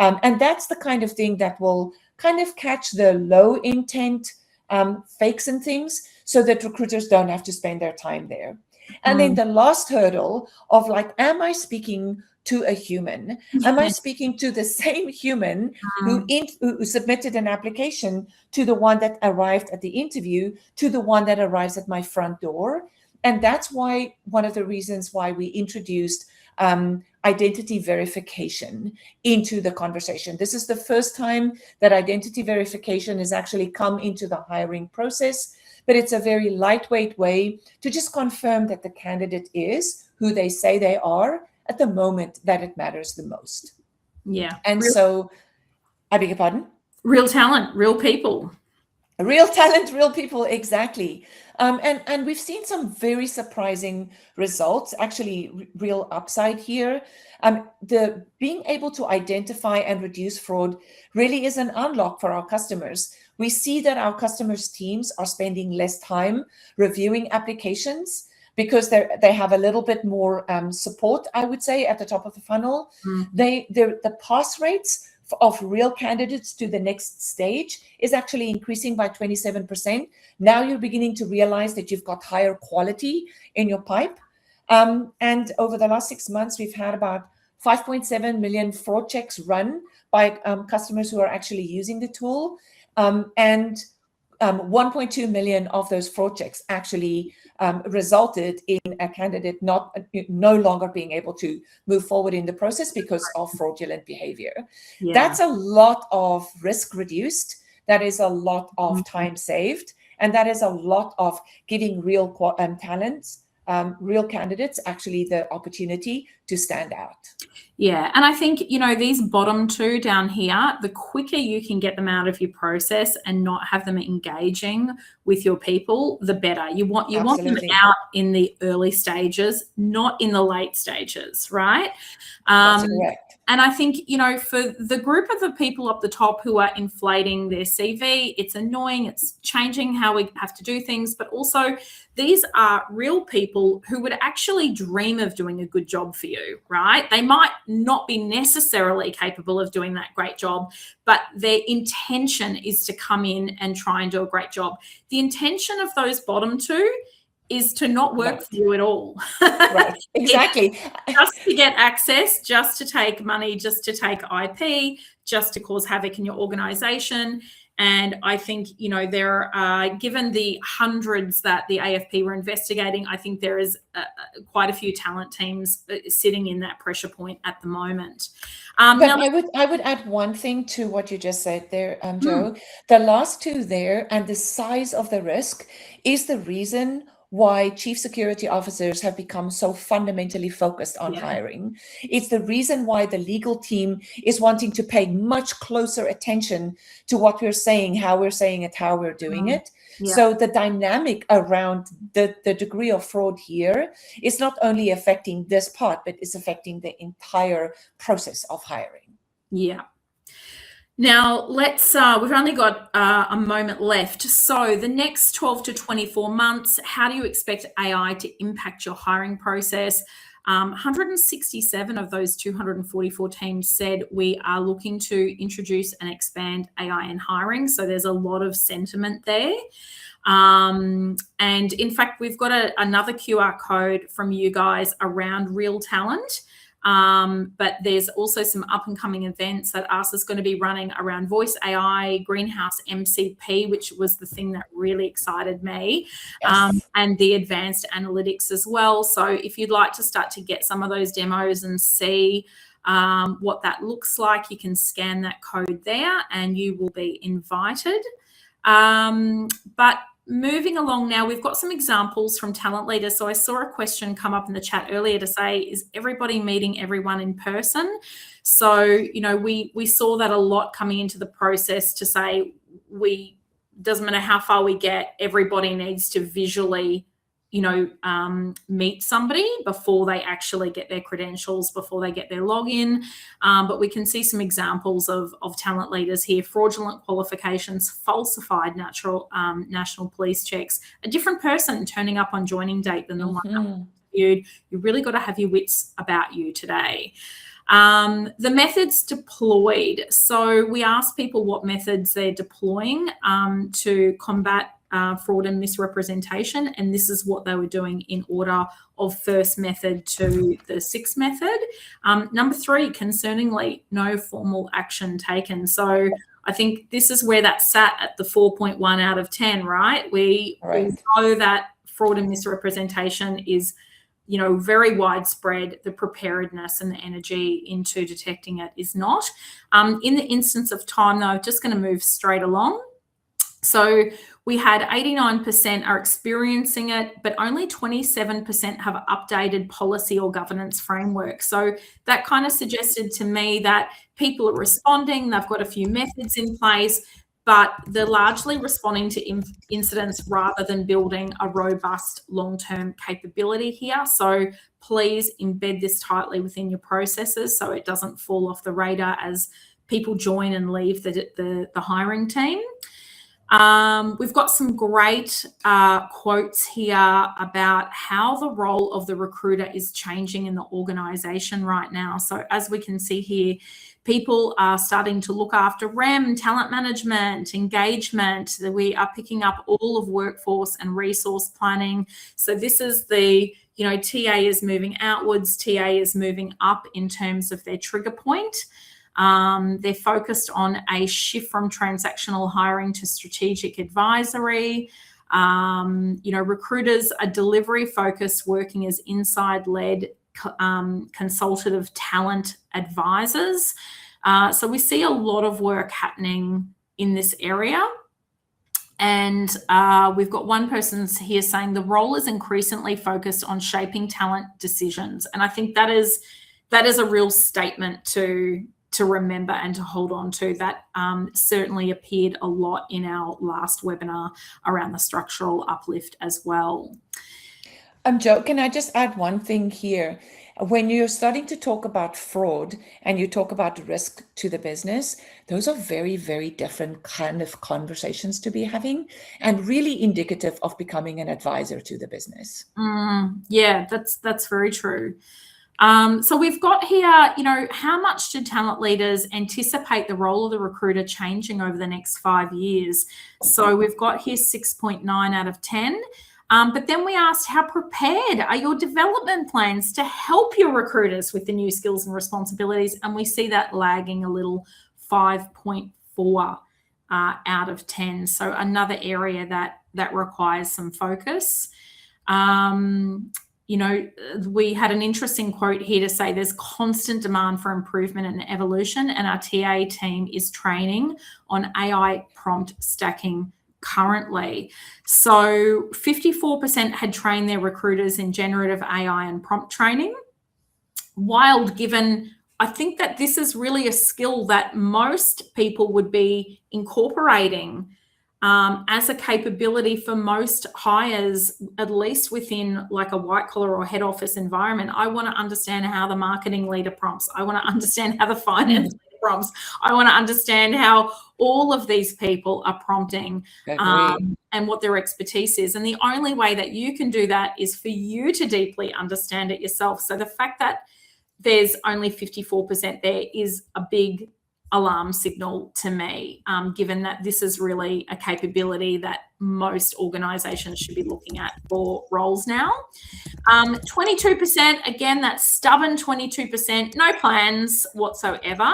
And that's the kind of thing that will kind of catch the low intent fakes and things, so that recruiters don't have to spend their time there. And then the last hurdle of am I speaking to a human? Am I speaking to the same human who submitted an application, to the one that arrived at the interview, to the one that arrives at my front door? And that's why one of the reasons why we introduced identity verification into the conversation. This is the first time that identity verification has actually come into the hiring process, but it's a very lightweight way to just confirm that the candidate is who they say they are at the moment that it matters the most. Yeah. And so, I beg your pardon? Real talent, real people. Real talent, real people, exactly. And we've seen some very surprising results, actually real upside here. The being able to identify and reduce fraud really is an unlock for our customers. We see that our customers' teams are spending less time reviewing applications, because they have a little bit more support, I would say, at the top of the funnel. The pass rates of real candidates to the next stage is actually increasing by 27%. Now you're beginning to realize that you've got higher quality in your pipe. And over the last 6 months, we've had about 5.7 million fraud checks run by customers who are actually using the tool. And 1.2 million of those fraud checks actually resulted in a candidate no longer being able to move forward in the process because of fraudulent behavior. Yeah. That's a lot of risk reduced. That is a lot of time saved. And that is a lot of giving real talents, real candidates, actually the opportunity to stand out. Yeah. And I think, these bottom 2 down here, the quicker you can get them out of your process and not have them engaging with your people, the better. You want them out in the early stages, not in the late stages, right? That's correct. And I think, for the group of the people up the top who are inflating their CV, it's annoying, it's changing how we have to do things, but also these are real people who would actually dream of doing a good job for you, right? They might not be necessarily capable of doing that great job, but their intention is to come in and try and do a great job. The intention of those bottom 2 is to not work Right. for you at all. Right, exactly. Just to get access, just to take money, just to take IP, just to cause havoc in your organization. And I think, there are, given the hundreds that the AFP were investigating, I think there is quite a few talent teams sitting in that pressure point at the moment. But I would add one thing to what you just said there, Joe. The last two there and the size of the risk is the reason why chief security officers have become so fundamentally focused on hiring. It's the reason why the legal team is wanting to pay much closer attention to what we're saying, how we're saying it, how we're doing it. So the dynamic around the degree of fraud here is not only affecting this part, but it's affecting the entire process of hiring. Yeah. Now, we've only got a moment left. So the next 12 to 24 months, how do you expect AI to impact your hiring process? 167 of those 244 teams said we are looking to introduce and expand AI in hiring. So there's a lot of sentiment there. And in fact, we've got another QR code from you guys around real talent. But there's also some up and coming events that ARSA is going to be running around voice AI, greenhouse MCP, which was the thing that really excited me, and the advanced analytics as well. So if you'd like to start to get some of those demos and see what that looks like, you can scan that code there and you will be invited. But moving along now, we've got some examples from talent leaders. So I saw a question come up in the chat earlier to say, is everybody meeting everyone in person? So, we saw that a lot coming into the process to say, doesn't matter how far we get, everybody needs to visually, meet somebody before they actually get their credentials, before they get their login. But we can see some examples of talent leaders here: fraudulent qualifications, falsified national police checks, a different person turning up on joining date than the one that was interviewed. You really got to have your wits about you today. The methods deployed. So we asked people what methods they're deploying to combat fraud and misrepresentation, and this is what they were doing in order of first method to the sixth method. Number 3, concerningly, no formal action taken. So I think this is where that sat at the 4.1 out of 10, right? We know that fraud and misrepresentation is, very widespread. The preparedness and the energy into detecting it is not. In the instance of time, though, I'm just going to move straight along. So we had 89% are experiencing it, but only 27% have updated policy or governance framework. So that kind of suggested to me that people are responding, they've got a few methods in place, but they're largely responding to incidents rather than building a robust long-term capability here. So please embed this tightly within your processes so it doesn't fall off the radar as people join and leave the hiring team. We've got some great quotes here about how the role of the recruiter is changing in the organization right now. So as we can see here, people are starting to look after REM, talent management, engagement. We are picking up all of workforce and resource planning. So this is the, TA is moving outwards, TA is moving up in terms of their trigger point. They're focused on a shift from transactional hiring to strategic advisory. Recruiters are delivery focused, working as inside-led consultative talent advisors. So we see a lot of work happening in this area. And we've got one person here saying the role is increasingly focused on shaping talent decisions. And I think that is a real statement to remember and to hold on to. That certainly appeared a lot in our last webinar around the structural uplift as well. Joe, can I just add one thing here? When you're starting to talk about fraud and you talk about risk to the business, those are very, very different kind of conversations to be having and really indicative of becoming an advisor to the business. Yeah, that's very true. So we've got here, how much do talent leaders anticipate the role of the recruiter changing over the next 5 years? So we've got here 6.9 out of 10. But then we asked, how prepared are your development plans to help your recruiters with the new skills and responsibilities? And we see that lagging a little, 5.4 out of 10. So another area that requires some focus. You know, we had an interesting quote here to say there's constant demand for improvement and evolution, and our TA team is training on AI prompt stacking currently. So 54% had trained their recruiters in generative AI and prompt training. Wild, given I think that this is really a skill that most people would be incorporating as a capability for most hires, at least within like a white collar or head office environment. I want to understand how the marketing leader prompts. I want to understand how the finance leader prompts. I want to understand how all of these people are prompting and what their expertise is. And the only way that you can do that is for you to deeply understand it yourself. So the fact that there's only 54% there is a big alarm signal to me, given that this is really a capability that most organizations should be looking at for roles now. 22%, again, that stubborn 22%, no plans whatsoever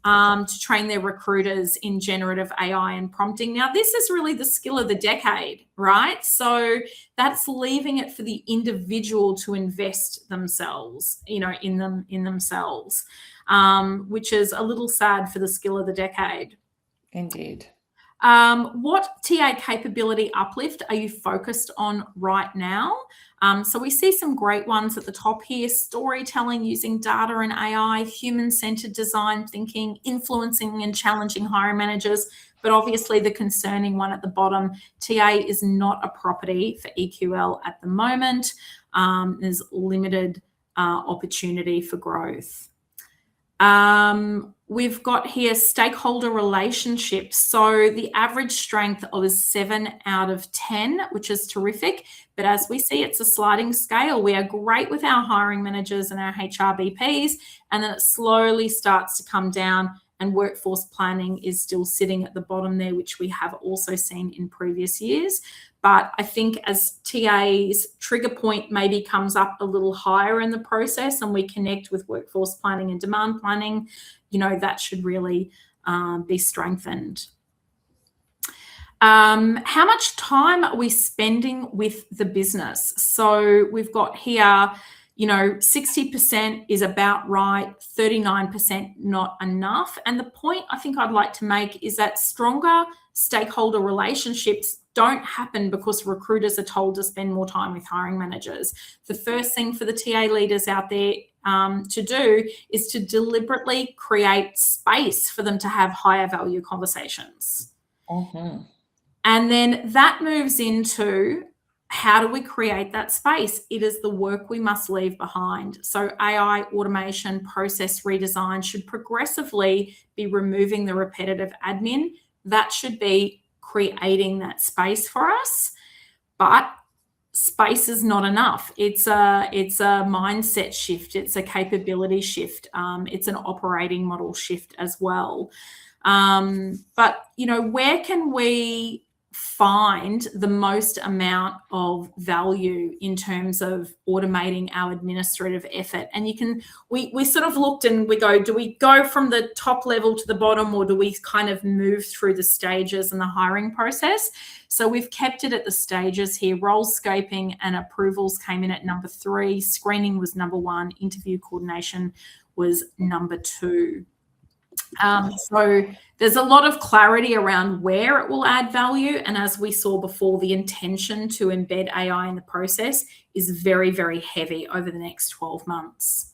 to train their recruiters in generative AI and prompting. Now, this is really the skill of the decade, right? So that's leaving it for the individual to invest themselves, you know, in themselves. Which is a little sad for the skill of the decade. Indeed. What TA capability uplift are you focused on right now? So we see some great ones at the top here: storytelling using data and AI, human-centered design thinking, influencing and challenging hiring managers. But obviously the concerning one at the bottom, TA is not a property for EQL at the moment. There's limited opportunity for growth. We've got here stakeholder relationships. So the average strength is 7 out of 10, which is terrific. But as we see, it's a sliding scale. We are great with our hiring managers and our HRBPs, and then it slowly starts to come down, and workforce planning is still sitting at the bottom there, which we have also seen in previous years. But I think as TA's trigger point maybe comes up a little higher in the process and we connect with workforce planning and demand planning, you know, that should really be strengthened. How much time are we spending with the business? So we've got here, you know, 60% is about right, 39% not enough. And the point I think I'd like to make is that stronger stakeholder relationships don't happen because recruiters are told to spend more time with hiring managers. The first thing for the TA leaders out there to do is to deliberately create space for them to have higher value conversations. Mm-hmm. And then that moves into, how do we create that space? It is the work we must leave behind. So AI, automation, process redesign should progressively be removing the repetitive admin. That should be creating that space for us. But space is not enough. It's a mindset shift. It's a capability shift. It's an operating model shift as well. But, you know, where can we find the most amount of value in terms of automating our administrative effort? And you can, we sort of looked and we go, do we go from the top level to the bottom, or do we kind of move through the stages in the hiring process? So we've kept it at the stages here. Role scoping and approvals came in at number 3. Screening was number 1. Interview coordination was number 2. So there's a lot of clarity around where it will add value. And as we saw before, the intention to embed AI in the process is very, very heavy over the next 12 months.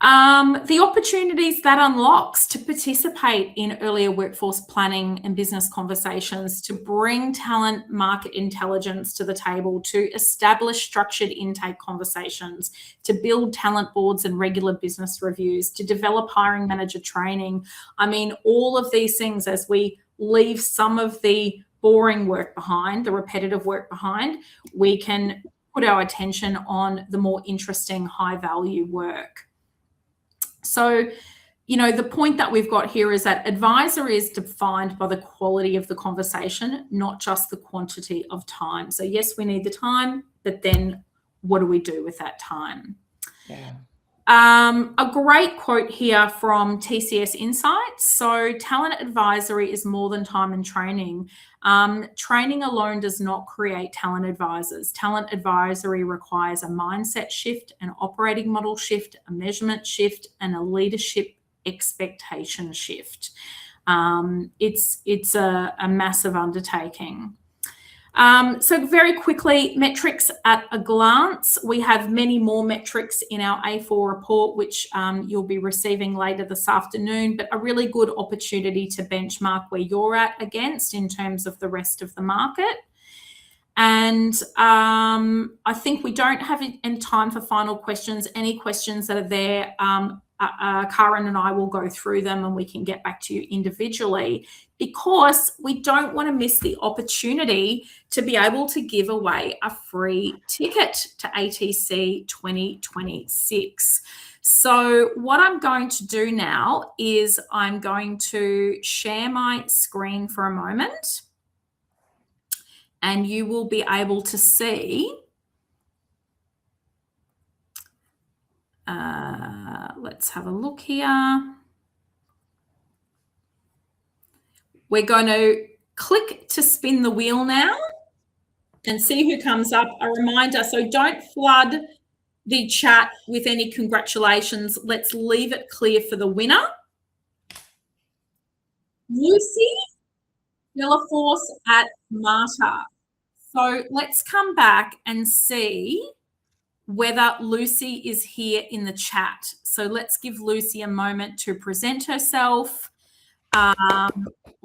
The opportunities that unlocks to participate in earlier workforce planning and business conversations, to bring talent market intelligence to the table, to establish structured intake conversations, to build talent boards and regular business reviews, to develop hiring manager training. I mean, all of these things, as we leave some of the boring work behind, the repetitive work behind, we can put our attention on the more interesting high value work. So, the point that we've got here is that advisory is defined by the quality of the conversation, not just the quantity of time. So yes, we need the time, but then what do we do with that time? Yeah. A great quote here from TCS Insights. So talent advisory is more than time and training. Training alone does not create talent advisors. Talent advisory requires a mindset shift, an operating model shift, a measurement shift, and a leadership expectation shift. It's a massive undertaking. So very quickly, metrics at a glance. We have many more metrics in our A4 report, which you'll be receiving later this afternoon, but a really good opportunity to benchmark where you're at against in terms of the rest of the market. And I think we don't have any time for final questions. Any questions that are there, Karen and I will go through them and we can get back to you individually, because we don't want to miss the opportunity to be able to give away a free ticket to ATC 2026. So what I'm going to do now is I'm going to share my screen for a moment, and you will be able to see. Let's have a look here. We're going to click to spin the wheel now and see who comes up. A reminder, so don't flood the chat with any congratulations. Let's leave it clear for the winner. Lucy Villaforce at Marta. So let's come back and see whether Lucy is here in the chat. So let's give Lucy a moment to present herself.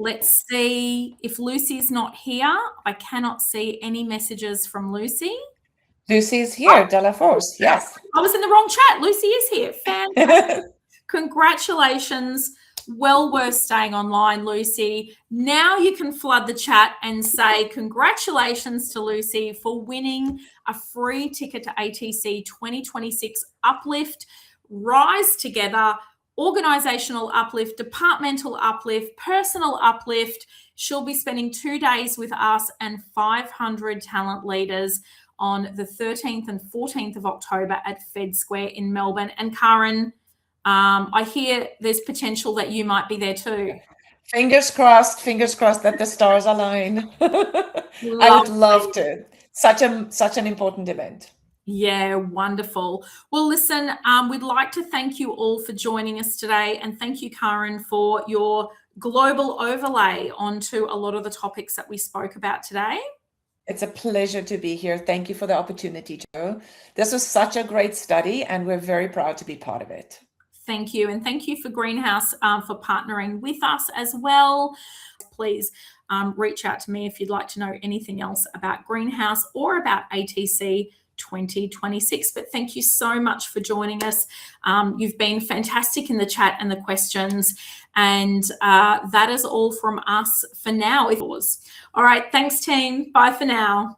Let's see if Lucy's not here. I cannot see any messages from Lucy. Lucy's here, Villaforce, yes. I was in the wrong chat. Lucy is here. Fantastic. Congratulations. Well worth staying online, Lucy. Now you can flood the chat and say congratulations to Lucy for winning a free ticket to ATC 2026 Uplift, Rise Together, organisational uplift, departmental uplift, personal uplift. She'll be spending 2 days with us and 500 talent leaders on the 13th and 14th of October at Fed Square in Melbourne. And Karen, I hear there's potential that you might be there too. Fingers crossed that the stars align. I would love to. Such an important event. Yeah, wonderful. Well, listen, we'd like to thank you all for joining us today, and thank you, Karen, for your global overlay onto a lot of the topics that we spoke about today. It's a pleasure to be here. Thank you for the opportunity, Jo. This was such a great study, and we're very proud to be part of it. Thank you. And thank you for Greenhouse for partnering with us as well. Please reach out to me if you'd like to know anything else about Greenhouse or about ATC 2026. But thank you so much for joining us. You've been fantastic in the chat and the questions. And that is all from us for now. All right. Thanks, team. Bye for now.